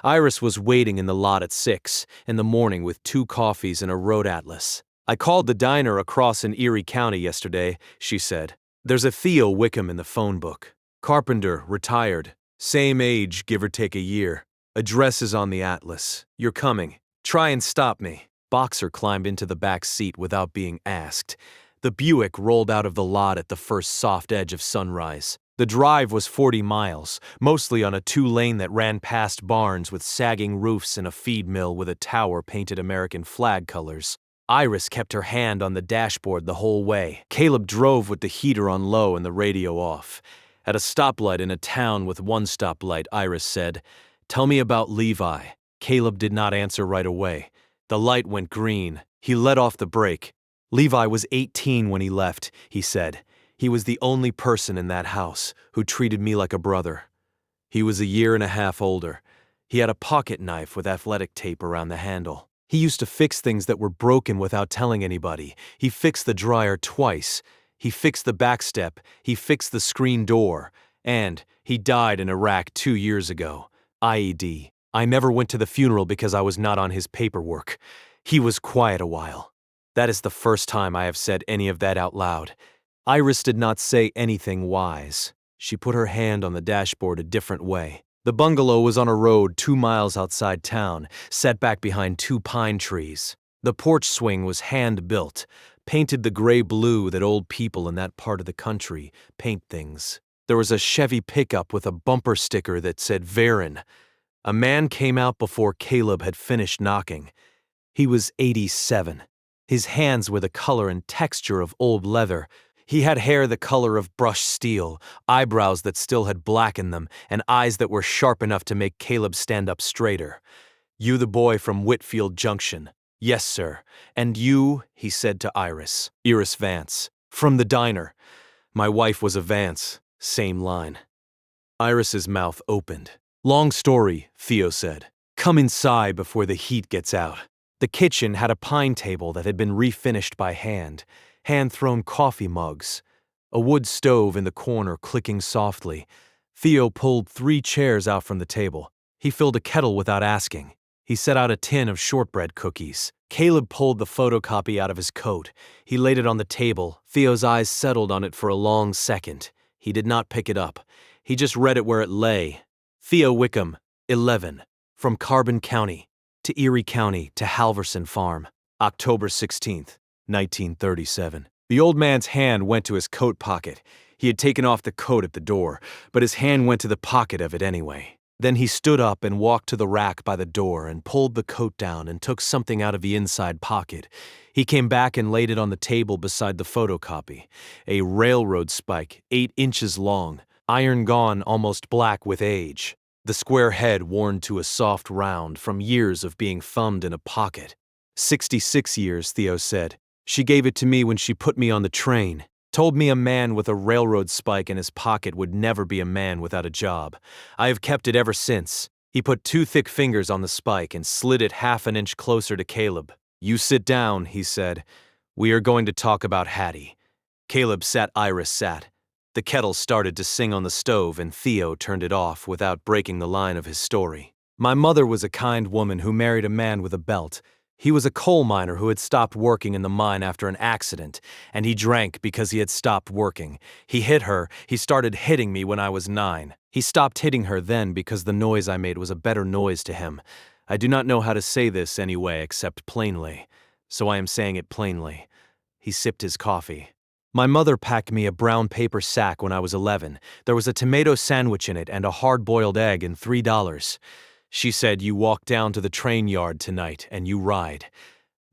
S1: Iris was waiting in the lot at 6 in the morning with 2 coffees and a road atlas. "I called the diner across in Erie County yesterday," she said. "There's a Theo Wickham in the phone book. Carpenter, retired. Same age, give or take a year. Address is on the atlas. You're coming. Try and stop me." Boxer climbed into the back seat without being asked. The Buick rolled out of the lot at the first soft edge of sunrise. The drive was 40 miles, mostly on a 2-lane that ran past barns with sagging roofs and a feed mill with a tower painted American flag colors. Iris kept her hand on the dashboard the whole way. Caleb drove with the heater on low and the radio off. At a stoplight in a town with 1 stoplight, Iris said, "Tell me about Levi." Caleb did not answer right away. The light went green. He let off the brake. "Levi was 18 when he left," he said. "He was the only person in that house who treated me like a brother." He was a year and a half older. He had a pocket knife with athletic tape around the handle. He used to fix things that were broken without telling anybody. He fixed the dryer twice. He fixed the back step, he fixed the screen door, and he died in Iraq 2 years ago. IED. I never went to the funeral because I was not on his paperwork. He was quiet a while. That is the first time I have said any of that out loud. Iris did not say anything wise. She put her hand on the dashboard a different way. The bungalow was on a road 2 miles outside town, set back behind 2 pine trees. The porch swing was hand-built, painted the gray-blue that old people in that part of the country paint things. There was a Chevy pickup with a bumper sticker that said Varon. A man came out before Caleb had finished knocking. He was 87. His hands were the color and texture of old leather. He had hair the color of brushed steel, eyebrows that still had black in them, and eyes that were sharp enough to make Caleb stand up straighter. "You the boy from Whitfield Junction?" "Yes, sir." "And you?" he said to Iris. "Iris Vance. From the diner." "My wife was a Vance." Same line. Iris's mouth opened. "Long story," Theo said. "Come inside before the heat gets out." The kitchen had a pine table that had been refinished by hand-thrown coffee mugs, a wood stove in the corner clicking softly. Theo pulled 3 chairs out from the table. He filled a kettle without asking. He set out a tin of shortbread cookies. Caleb pulled the photocopy out of his coat. He laid it on the table. Theo's eyes settled on it for a long second. He did not pick it up. He just read it where it lay. Theo Wickham, 11, from Carbon County to Erie County to Halverson Farm, October 16th, 1937. The old man's hand went to his coat pocket. He had taken off the coat at the door, but his hand went to the pocket of it anyway. Then he stood up and walked to the rack by the door and pulled the coat down and took something out of the inside pocket. He came back and laid it on the table beside the photocopy. A railroad spike, 8 inches long, iron gone almost black with age. The square head worn to a soft round from years of being thumbed in a pocket. 66 years, Theo said. She gave it to me when she put me on the train. Told me a man with a railroad spike in his pocket would never be a man without a job. I have kept it ever since. He put 2 thick fingers on the spike and slid it half an inch closer to Caleb. "You sit down," he said. "We are going to talk about Hattie." Caleb sat. Iris sat. The kettle started to sing on the stove and Theo turned it off without breaking the line of his story. "My mother was a kind woman who married a man with a belt. He was a coal miner who had stopped working in the mine after an accident, and he drank because he had stopped working. He hit her. He started hitting me when I was 9. He stopped hitting her then because the noise I made was a better noise to him. I do not know how to say this anyway except plainly, so I am saying it plainly." He sipped his coffee. "My mother packed me a brown paper sack when I was 11. There was a tomato sandwich in it and a hard-boiled egg and $3. She said, 'You walk down to the train yard tonight and you ride.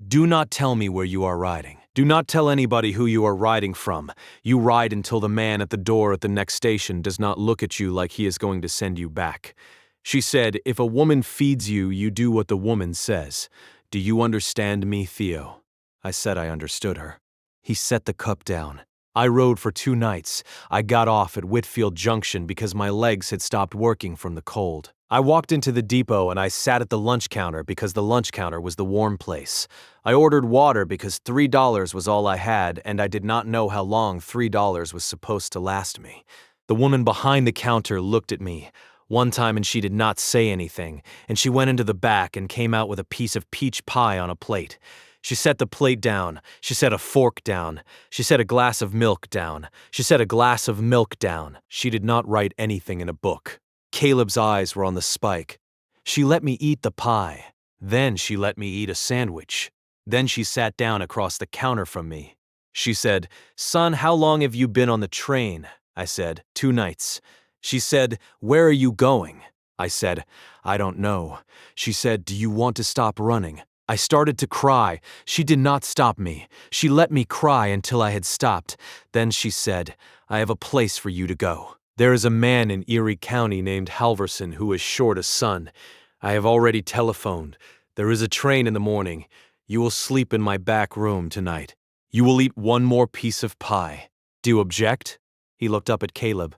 S1: Do not tell me where you are riding. Do not tell anybody who you are riding from. You ride until the man at the door at the next station does not look at you like he is going to send you back.' She said, 'If a woman feeds you, you do what the woman says. Do you understand me, Theo?' I said I understood her. He set the cup down. I rode for 2 nights. I got off at Whitfield Junction because my legs had stopped working from the cold. I walked into the depot and I sat at the lunch counter because the lunch counter was the warm place. I ordered water because $3 was all I had and I did not know how long $3 was supposed to last me. The woman behind the counter looked at me one time and she did not say anything, and she went into the back and came out with a piece of peach pie on a plate. She set the plate down. She set a fork down. She set a glass of milk down. She set a glass of milk down. She did not write anything in a book. Caleb's eyes were on the spike. She let me eat the pie. Then she let me eat a sandwich. Then she sat down across the counter from me. She said, "Son, how long have you been on the train?" I said, "2 nights. She said, "Where are you going?" I said, "I don't know." She said, "Do you want to stop running?" I started to cry. She did not stop me. She let me cry until I had stopped. Then she said, "I have a place for you to go. There is a man in Erie County named Halverson who is short a son. I have already telephoned. There is a train in the morning. You will sleep in my back room tonight. You will eat 1 more piece of pie. Do you object?" He looked up at Caleb.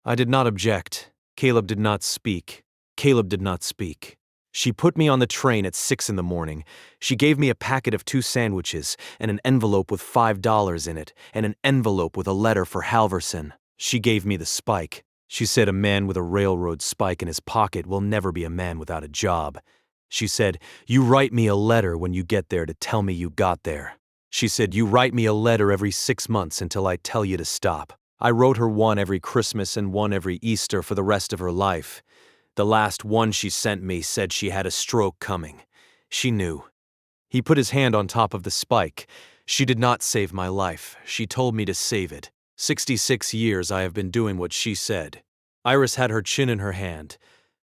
S1: I did not object. Caleb did not speak. Caleb did not speak. She put me on the train at 6 in the morning. She gave me a packet of 2 sandwiches and an envelope with $5 in it and an envelope with a letter for Halverson. She gave me the spike. She said a man with a railroad spike in his pocket will never be a man without a job. She said, "You write me a letter when you get there to tell me you got there." She said, "You write me a letter every 6 months until I tell you to stop." I wrote her one every Christmas and one every Easter for the rest of her life. The last one she sent me said she had a stroke coming. She knew. He put his hand on top of the spike. She did not save my life. She told me to save it. 66 years I have been doing what she said. Iris had her chin in her hand.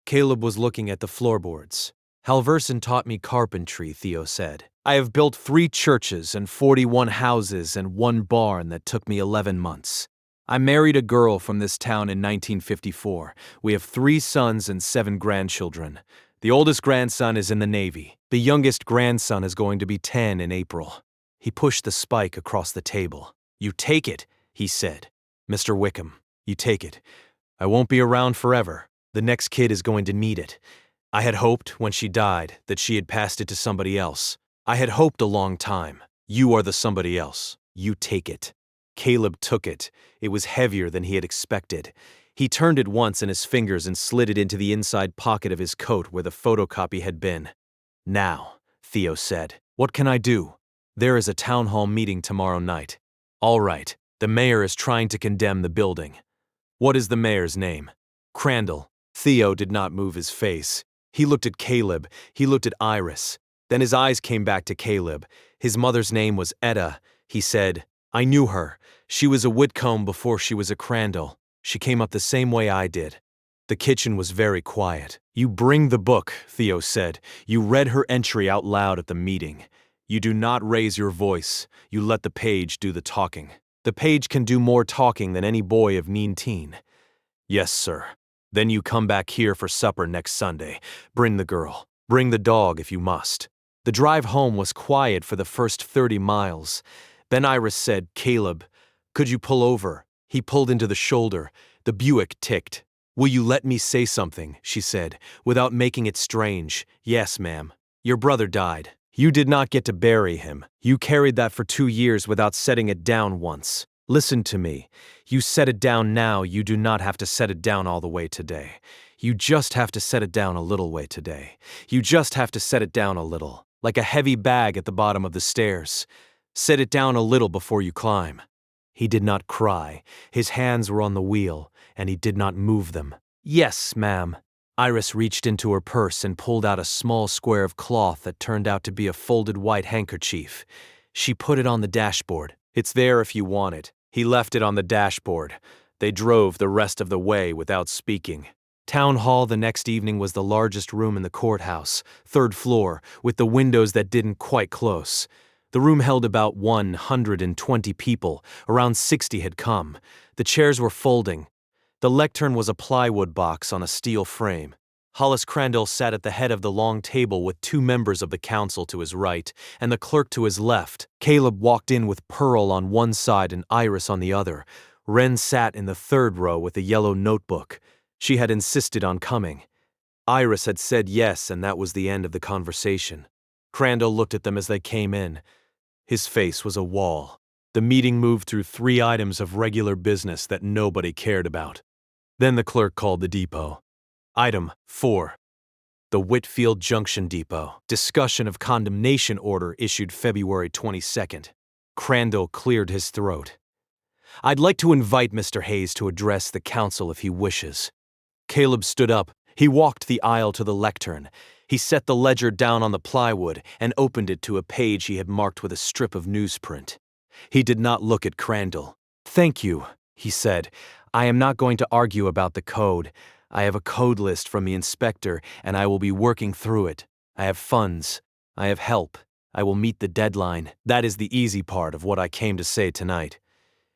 S1: Caleb was looking at the floorboards. Halverson taught me carpentry, Theo said. I have built 3 churches and 41 houses and 1 barn that took me 11 months. I married a girl from this town in 1954. We have 3 sons and 7 grandchildren. The oldest grandson is in the Navy. The youngest grandson is going to be 10 in April. He pushed the spike across the table. "You take it," he said. "Mr. Wickham, you take it. I won't be around forever. The next kid is going to need it. I had hoped, when she died, that she had passed it to somebody else. I had hoped a long time. You are the somebody else. You take it." Caleb took it. It was heavier than he had expected. He turned it once in his fingers and slid it into the inside pocket of his coat where the photocopy had been. "Now," Theo said, "what can I do? There is a town hall meeting tomorrow night." "All right. The mayor is trying to condemn the building." "What is the mayor's name?" "Crandall." Theo did not move his face. He looked at Caleb. He looked at Iris. Then his eyes came back to Caleb. His mother's name was Etta. He said, "I knew her. She was a Whitcomb before she was a Crandall. She came up the same way I did." The kitchen was very quiet. "You bring the book," Theo said. "You read her entry out loud at the meeting. You do not raise your voice. You let the page do the talking. The page can do more talking than any boy of 19. "Yes, sir." "Then you come back here for supper next Sunday. Bring the girl. Bring the dog if you must." The drive home was quiet for the first 30 miles. Then Iris said, "Caleb, could you pull over?" He pulled into the shoulder. The Buick ticked. "Will you let me say something?" she said, without making it strange. "Yes, ma'am. Your brother died. You did not get to bury him. You carried that for 2 years without setting it down once. Listen to me. You set it down now, you do not have to set it down all the way today. You just have to set it down a little way today. You just have to set it down a little, like a heavy bag at the bottom of the stairs. Set it down a little before you climb." He did not cry. His hands were on the wheel, and he did not move them. "Yes, ma'am." Iris reached into her purse and pulled out a small square of cloth that turned out to be a folded white handkerchief. She put it on the dashboard. "It's there if you want it." He left it on the dashboard. They drove the rest of the way without speaking. Town hall the next evening was the largest room in the courthouse, 3rd floor, with the windows that didn't quite close. The room held about 120 people. Around 60 had come. The chairs were folding. The lectern was a plywood box on a steel frame. Hollis Crandall sat at the head of the long table with 2 members of the council to his right and the clerk to his left. Caleb walked in with Pearl on one side and Iris on the other. Wren sat in the 3rd row with a yellow notebook. She had insisted on coming. Iris had said yes, and that was the end of the conversation. Crandall looked at them as they came in. His face was a wall. The meeting moved through 3 items of regular business that nobody cared about. Then the clerk called the depot. Item 4. The Whitfield Junction Depot. Discussion of condemnation order issued February 22nd. Crandall cleared his throat. "I'd like to invite Mr. Hayes to address the council if he wishes." Caleb stood up. He walked the aisle to the lectern. He set the ledger down on the plywood and opened it to a page he had marked with a strip of newsprint. He did not look at Crandall. "Thank you," he said. "I am not going to argue about the code. I have a code list from the inspector, and I will be working through it. I have funds. I have help. I will meet the deadline. That is the easy part of what I came to say tonight."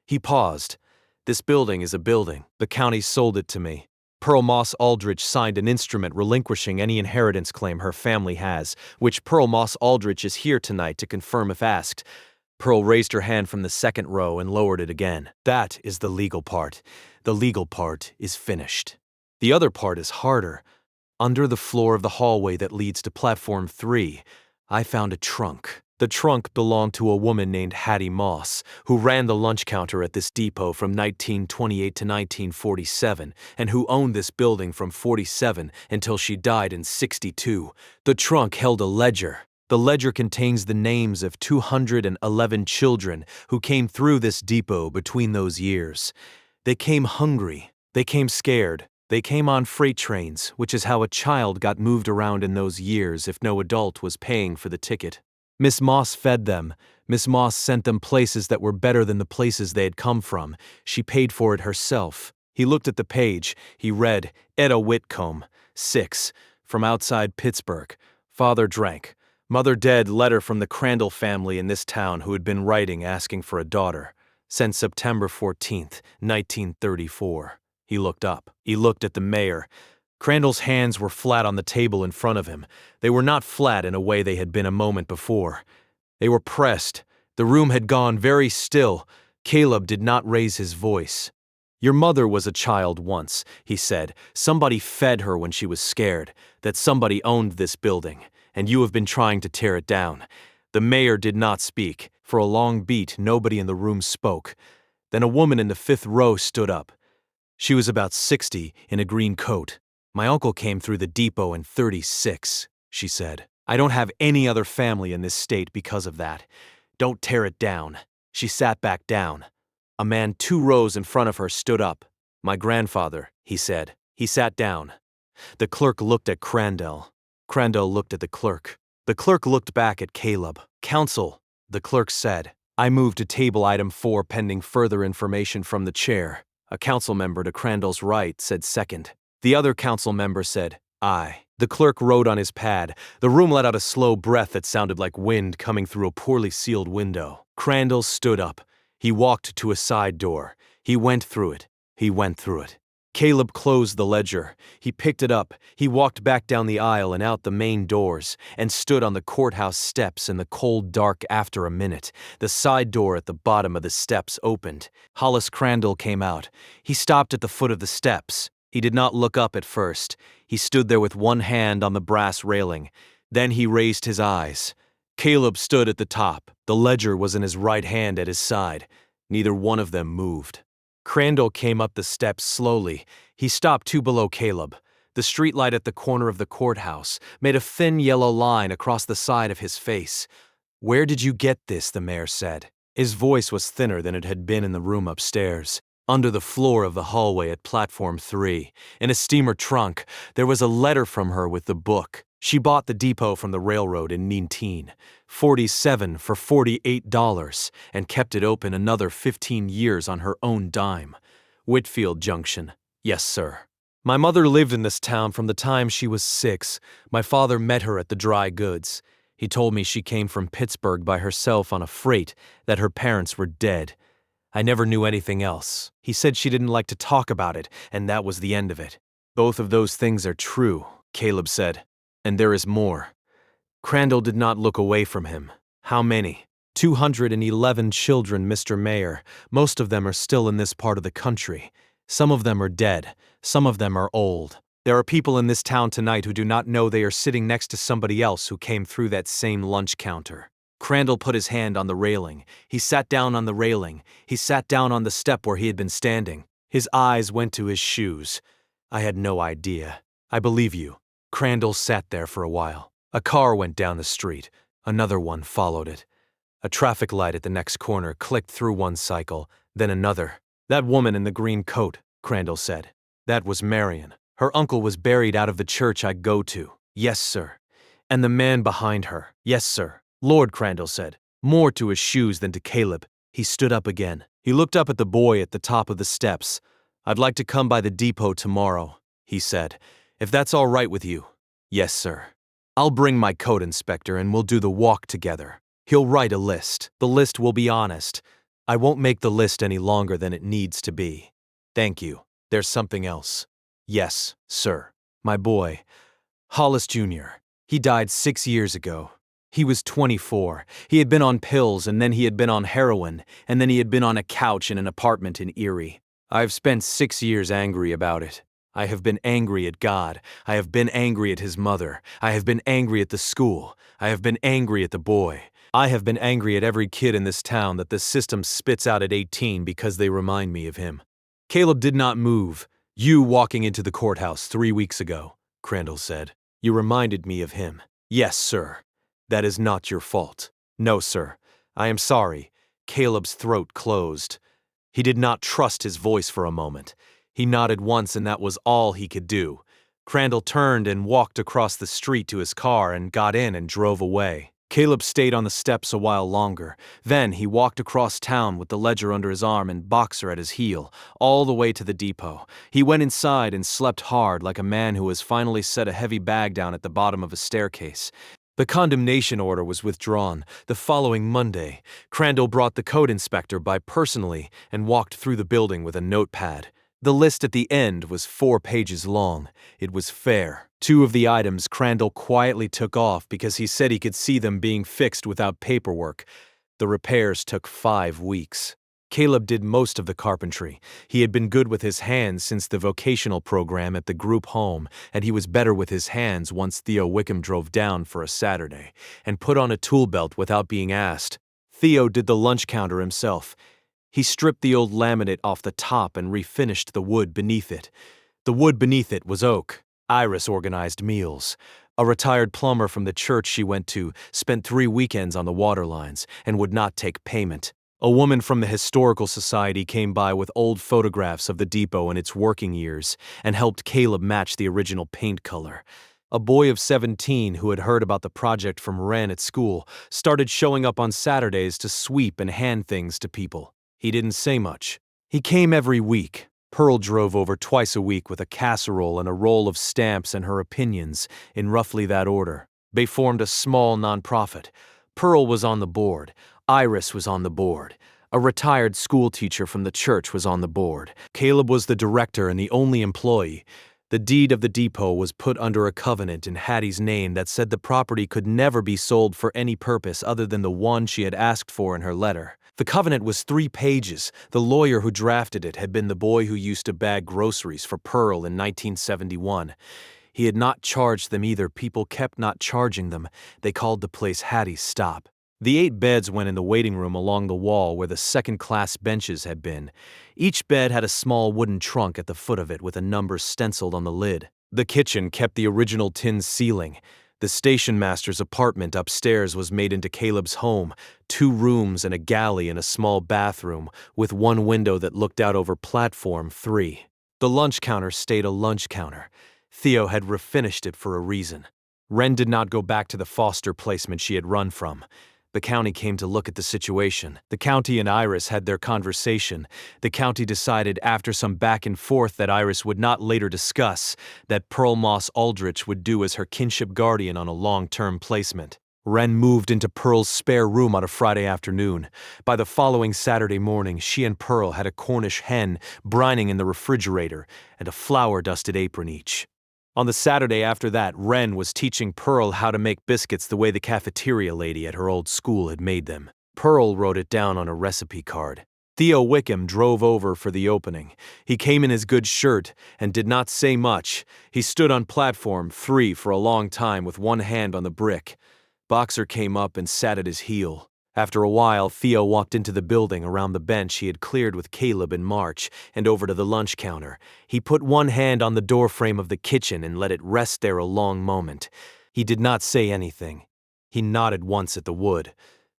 S1: He paused. "This building is a building. The county sold it to me. Pearl Moss Aldrich signed an instrument relinquishing any inheritance claim her family has, which Pearl Moss Aldrich is here tonight to confirm if asked." Pearl raised her hand from the 2nd row and lowered it again. "That is the legal part. The legal part is finished. The other part is harder. Under the floor of the hallway that leads to platform 3, I found a trunk. The trunk belonged to a woman named Hattie Moss, who ran the lunch counter at this depot from 1928 to 1947, and who owned this building from 47 until she died in 62. The trunk held a ledger. The ledger contains the names of 211 children who came through this depot between those years. They came hungry. They came scared. They came on freight trains, which is how a child got moved around in those years if no adult was paying for the ticket. Miss Moss fed them. Miss Moss sent them places that were better than the places they had come from. She paid for it herself. He looked at the page. He read, Etta Whitcomb, 6, from outside Pittsburgh. Father drank. Mother dead, letter from the Crandall family in this town who had been writing asking for a daughter. Sent September 14th, 1934. He looked up. He looked at the mayor. Crandall's hands were flat on the table in front of him. They were not flat in a way they had been a moment before. They were pressed. The room had gone very still. Caleb did not raise his voice. Your mother was a child once, he said. Somebody fed her when she was scared, that somebody owned this building, and you have been trying to tear it down. The mayor did not speak. For a long beat, nobody in the room spoke. Then a woman in the 5th row stood up. She was about 60, in a green coat. My uncle came through the depot in 36, she said. I don't have any other family in this state because of that. Don't tear it down. She sat back down. A man 2 rows in front of her stood up. My grandfather, he said. He sat down. The clerk looked at Crandall. Crandall looked at the clerk. The clerk looked back at Caleb. Counsel, the clerk said. I move to table item 4 pending further information from the chair. A council member to Crandall's right said second. The other council member said, aye. The clerk wrote on his pad. The room let out a slow breath that sounded like wind coming through a poorly sealed window. Crandall stood up. He walked to a side door. He went through it. He went through it. Caleb closed the ledger. He picked it up. He walked back down the aisle and out the main doors and stood on the courthouse steps in the cold dark after a minute. The side door at the bottom of the steps opened. Hollis Crandall came out. He stopped at the foot of the steps. He did not look up at first. He stood there with one hand on the brass railing. Then he raised his eyes. Caleb stood at the top. The ledger was in his right hand at his side. Neither one of them moved. Crandall came up the steps slowly. He stopped 2 below Caleb. The streetlight at the corner of the courthouse made a thin yellow line across the side of his face. Where did you get this? The mayor said. His voice was thinner than it had been in the room upstairs. Under the floor of the hallway at platform 3, in a steamer trunk, there was a letter from her with the book. She bought the depot from the railroad in 1947 for $48 and kept it open another 15 years on her own dime. Whitfield Junction. Yes, sir. My mother lived in this town from the time she was 6. My father met her at the dry goods. He told me she came from Pittsburgh by herself on a freight, that her parents were dead. I never knew anything else. He said she didn't like to talk about it, and that was the end of it. Both of those things are true, Caleb said. And there is more. Crandall did not look away from him. How many? 211 children, Mr. Mayor. Most of them are still in this part of the country. Some of them are dead. Some of them are old. There are people in this town tonight who do not know they are sitting next to somebody else who came through that same lunch counter. Crandall put his hand on the railing. He sat down on the railing. He sat down on the step where he had been standing. His eyes went to his shoes. I had no idea. I believe you. Crandall sat there for a while. A car went down the street. Another one followed it. A traffic light at the next corner clicked through one cycle, then another. That woman in the green coat, Crandall said. That was Marion. Her uncle was buried out of the church I go to. Yes, sir. And the man behind her. Yes, sir. Lord, Crandall said, more to his shoes than to Caleb. He stood up again. He looked up at the boy at the top of the steps. I'd like to come by the depot tomorrow, he said. If that's all right with you. Yes, sir. I'll bring my coat, Inspector, and we'll do the walk together. He'll write a list. The list will be honest. I won't make the list any longer than it needs to be. Thank you. There's something else. Yes, sir. My boy, Hollis Jr. He died 6 years ago. He was 24. He had been on pills, and then he had been on heroin, and then he had been on a couch in an apartment in Erie. I've spent 6 years angry about it. I have been angry at God. I have been angry at his mother. I have been angry at the school. I have been angry at the boy. I have been angry at every kid in this town that the system spits out at 18 because they remind me of him." Caleb did not move. "You walking into the courthouse 3 weeks ago," Crandall said. "You reminded me of him." "Yes, sir. That is not your fault." "No, sir. I am sorry." Caleb's throat closed. He did not trust his voice for a moment. He nodded once and that was all he could do. Crandall turned and walked across the street to his car and got in and drove away. Caleb stayed on the steps a while longer. Then he walked across town with the ledger under his arm and Boxer at his heel, all the way to the depot. He went inside and slept hard like a man who has finally set a heavy bag down at the bottom of a staircase. The condemnation order was withdrawn. The following Monday, Crandall brought the code inspector by personally and walked through the building with a notepad. The list at the end was 4 pages long. It was fair. 2 of the items Crandall quietly took off because he said he could see them being fixed without paperwork. The repairs took 5 weeks. Caleb did most of the carpentry. He had been good with his hands since the vocational program at the group home, and he was better with his hands once Theo Wickham drove down for a Saturday and put on a tool belt without being asked. Theo did the lunch counter himself. He stripped the old laminate off the top and refinished the wood beneath it. The wood beneath it was oak. Iris organized meals. A retired plumber from the church she went to spent 3 weekends on the water lines and would not take payment. A woman from the Historical Society came by with old photographs of the depot in its working years and helped Caleb match the original paint color. A boy of 17 who had heard about the project from Wren at school started showing up on Saturdays to sweep and hand things to people. He didn't say much. He came every week. Pearl drove over twice a week with a casserole and a roll of stamps and her opinions, in roughly that order. They formed a small nonprofit. Pearl was on the board. Iris was on the board. A retired school teacher from the church was on the board. Caleb was the director and the only employee. The deed of the depot was put under a covenant in Hattie's name that said the property could never be sold for any purpose other than the one she had asked for in her letter. The covenant was 3 pages. The lawyer who drafted it had been the boy who used to bag groceries for Pearl in 1971. He had not charged them either. People kept not charging them. They called the place Hattie's Stop. The 8 beds went in the waiting room along the wall where the second-class benches had been. Each bed had a small wooden trunk at the foot of it with a number stenciled on the lid. The kitchen kept the original tin ceiling. The station master's apartment upstairs was made into Caleb's home, 2 rooms and a galley and a small bathroom, with 1 window that looked out over platform 3. The lunch counter stayed a lunch counter. Theo had refinished it for a reason. Wren did not go back to the foster placement she had run from. The county came to look at the situation. The county and Iris had their conversation. The county decided after some back and forth that Iris would not later discuss that Pearl Moss Aldrich would do as her kinship guardian on a long-term placement. Wren moved into Pearl's spare room on a Friday afternoon. By the following Saturday morning, she and Pearl had a Cornish hen brining in the refrigerator and a flour-dusted apron each. On the Saturday after that, Wren was teaching Pearl how to make biscuits the way the cafeteria lady at her old school had made them. Pearl wrote it down on a recipe card. Theo Wickham drove over for the opening. He came in his good shirt and did not say much. He stood on platform 3 for a long time with one hand on the brick. Boxer came up and sat at his heel. After a while, Theo walked into the building around the bench he had cleared with Caleb in March and over to the lunch counter. He put one hand on the doorframe of the kitchen and let it rest there a long moment. He did not say anything. He nodded once at the wood.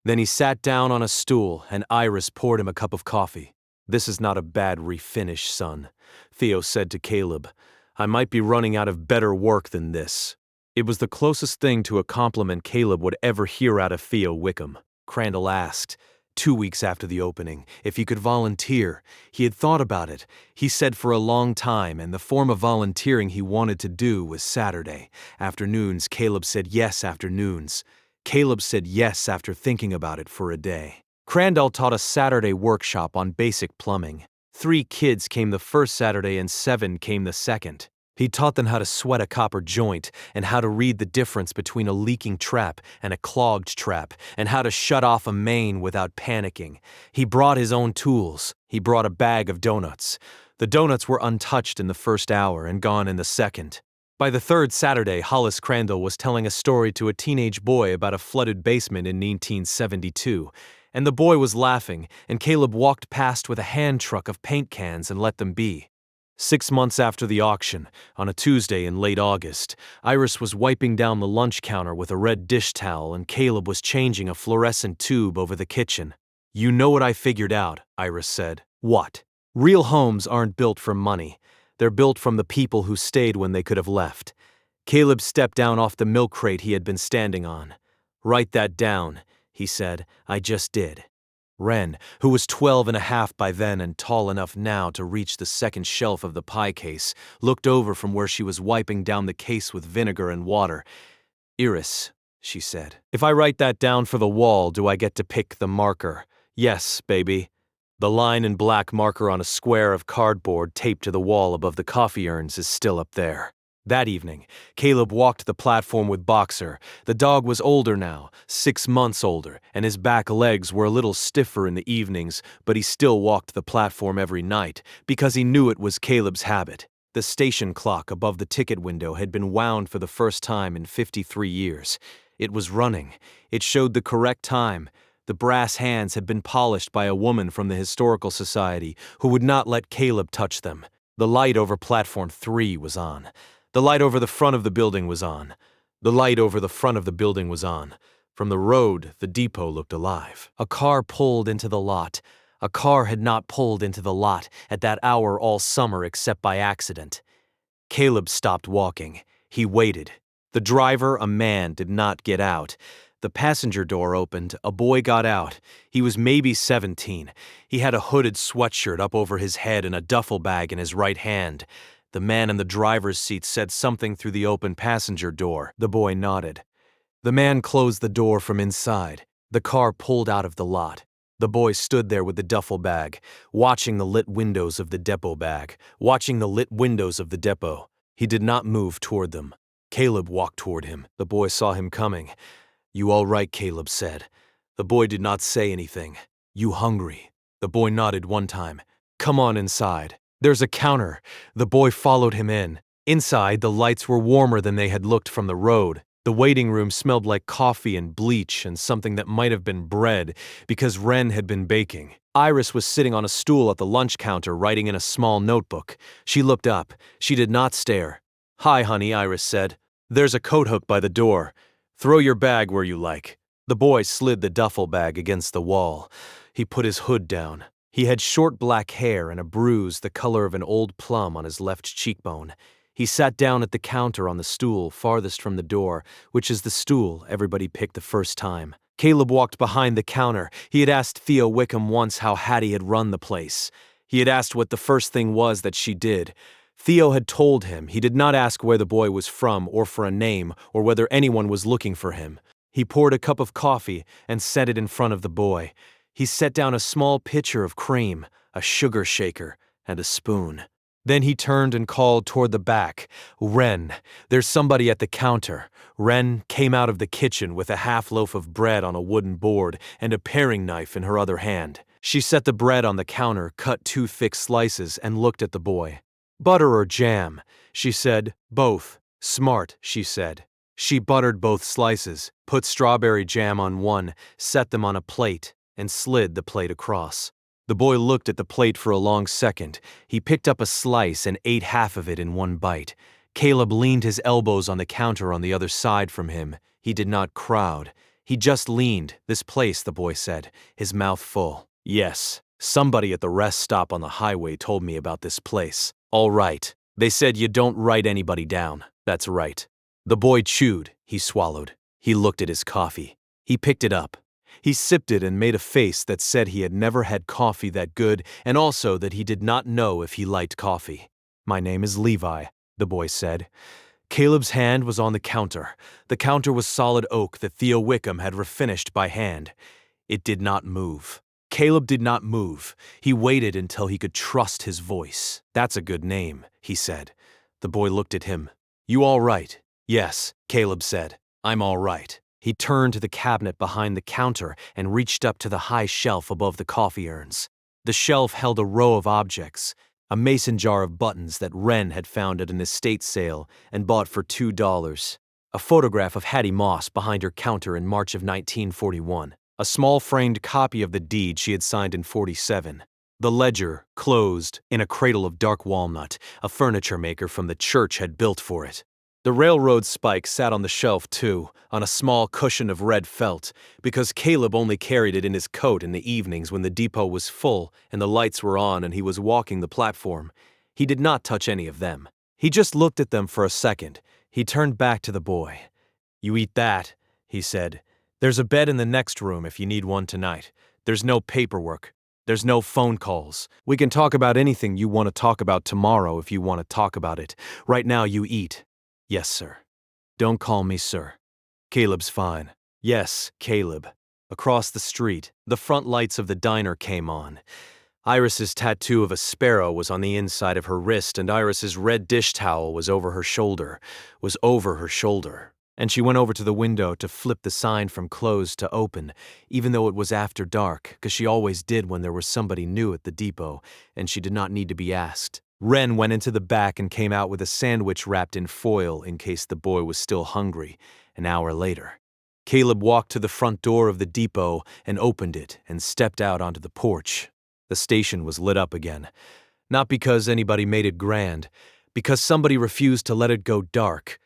S1: Then he sat down on a stool and Iris poured him a cup of coffee. "This is not a bad refinish, son," Theo said to Caleb. "I might be running out of better work than this." It was the closest thing to a compliment Caleb would ever hear out of Theo Wickham. Crandall asked, 2 weeks after the opening, if he could volunteer. He had thought about it. He said for a long time, and the form of volunteering he wanted to do was Saturday. Afternoons, Caleb said yes afternoons. Caleb said yes after thinking about it for a day. Crandall taught a Saturday workshop on basic plumbing. 3 kids came the first Saturday and 7 came the second. He taught them how to sweat a copper joint and how to read the difference between a leaking trap and a clogged trap and how to shut off a main without panicking. He brought his own tools. He brought a bag of donuts. The donuts were untouched in the first hour and gone in the second. By the third Saturday, Hollis Crandall was telling a story to a teenage boy about a flooded basement in 1972, and the boy was laughing, and Caleb walked past with a hand truck of paint cans and let them be. 6 months after the auction, on a Tuesday in late August, Iris was wiping down the lunch counter with a red dish towel and Caleb was changing a fluorescent tube over the kitchen. "You know what I figured out," Iris said. "What?" "Real homes aren't built from money. They're built from the people who stayed when they could have left." Caleb stepped down off the milk crate he had been standing on. "Write that down," he said. "I just did." Wren, who was 12 and a half by then and tall enough now to reach the second shelf of the pie case, looked over from where she was wiping down the case with vinegar and water. "Iris," she said, "if I write that down for the wall, do I get to pick the marker?" "Yes, baby." The line in black marker on a square of cardboard taped to the wall above the coffee urns is still up there. That evening, Caleb walked the platform with Boxer. The dog was older now, 6 months older, and his back legs were a little stiffer in the evenings, but he still walked the platform every night, because he knew it was Caleb's habit. The station clock above the ticket window had been wound for the first time in 53 years. It was running. It showed the correct time. The brass hands had been polished by a woman from the Historical Society who would not let Caleb touch them. The light over platform 3 was on. The light over the front of the building was on. The light over the front of the building was on. From the road, the depot looked alive. A car pulled into the lot. A car had not pulled into the lot at that hour all summer except by accident. Caleb stopped walking. He waited. The driver, a man, did not get out. The passenger door opened. A boy got out. He was maybe 17. He had a hooded sweatshirt up over his head and a duffel bag in his right hand. The man in the driver's seat said something through the open passenger door. The boy nodded. The man closed the door from inside. The car pulled out of the lot. The boy stood there with the duffel bag, watching the lit windows of the depot bag, watching the lit windows of the depot. He did not move toward them. Caleb walked toward him. The boy saw him coming. "You all right?" Caleb said. The boy did not say anything. "You hungry?" The boy nodded one time. "Come on inside. There's a counter." The boy followed him in. Inside, the lights were warmer than they had looked from the road. The waiting room smelled like coffee and bleach and something that might have been bread, because Wren had been baking. Iris was sitting on a stool at the lunch counter writing in a small notebook. She looked up. She did not stare. "Hi, honey," Iris said. "There's a coat hook by the door. Throw your bag where you like." The boy slid the duffel bag against the wall. He put his hood down. He had short black hair and a bruise the color of an old plum on his left cheekbone. He sat down at the counter on the stool farthest from the door, which is the stool everybody picked the first time. Caleb walked behind the counter. He had asked Theo Wickham once how Hattie had run the place. He had asked what the first thing was that she did. Theo had told him. He did not ask where the boy was from or for a name or whether anyone was looking for him. He poured a cup of coffee and set it in front of the boy. He set down a small pitcher of cream, a sugar shaker, and a spoon. Then he turned and called toward the back. "Wren, there's somebody at the counter." Wren came out of the kitchen with a half loaf of bread on a wooden board and a paring knife in her other hand. She set the bread on the counter, cut 2 thick slices, and looked at the boy. "Butter or jam?" She said. "Both." "Smart," she said. She buttered both slices, put strawberry jam on one, set them on a plate, and slid the plate across. The boy looked at the plate for a long second. He picked up a slice and ate half of it in one bite. Caleb leaned his elbows on the counter on the other side from him. He did not crowd. He just leaned. "This place," the boy said, his mouth full. "Yes. Somebody at the rest stop on the highway told me about this place." "All right. They said you don't write anybody down." "That's right." The boy chewed. He swallowed. He looked at his coffee. He picked it up. He sipped it and made a face that said he had never had coffee that good and also that he did not know if he liked coffee. "My name is Levi," the boy said. Caleb's hand was on the counter. The counter was solid oak that Theo Wickham had refinished by hand. It did not move. Caleb did not move. He waited until he could trust his voice. "That's a good name," he said. The boy looked at him. "You all right?" "Yes," Caleb said. "I'm all right." He turned to the cabinet behind the counter and reached up to the high shelf above the coffee urns. The shelf held a row of objects. a mason jar of buttons that Wren had found at an estate sale and bought for $2, a photograph of Hattie Moss behind her counter in March of 1941, a small framed copy of the deed she had signed in '47, the ledger, closed, in a cradle of dark walnut a furniture maker from the church had built for it. The railroad spike sat on the shelf, too, on a small cushion of red felt, because Caleb only carried it in his coat in the evenings when the depot was full and the lights were on and he was walking the platform. He did not touch any of them. He just looked at them for a second. He turned back to the boy. "You eat that," he said. "There's a bed in the next room if you need one tonight. There's no paperwork. There's no phone calls. We can talk about anything you want to talk about tomorrow if you want to talk about it. Right now you eat." "Yes, sir." "Don't call me sir. Caleb's fine." "Yes, Caleb." Across the street, the front lights of the diner came on. Iris's tattoo of a sparrow was on the inside of her wrist, and Iris's red dish towel was over her shoulder. And she went over to the window to flip the sign from closed to open, even though it was after dark, because she always did when there was somebody new at the depot, and she did not need to be asked. Wren went into the back and came out with a sandwich wrapped in foil in case the boy was still hungry, an hour later. Caleb walked to the front door of the depot and opened it and stepped out onto the porch. The station was lit up again. Not because anybody made it grand, because somebody refused to let it go dark.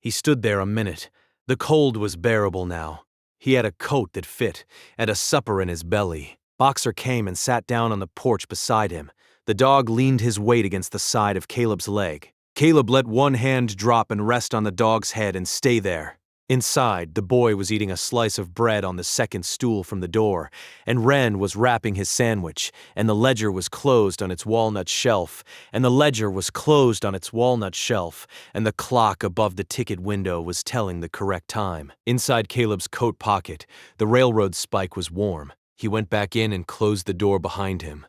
S1: He stood there a minute. The cold was bearable now. He had a coat that fit, and a supper in his belly. Boxer came and sat down on the porch beside him. The dog leaned his weight against the side of Caleb's leg. Caleb let one hand drop and rest on the dog's head and stay there. Inside, the boy was eating a slice of bread on the second stool from the door, and Wren was wrapping his sandwich, and the ledger was closed on its walnut shelf, and the clock above the ticket window was telling the correct time. Inside Caleb's coat pocket, the railroad spike was warm. He went back in and closed the door behind him.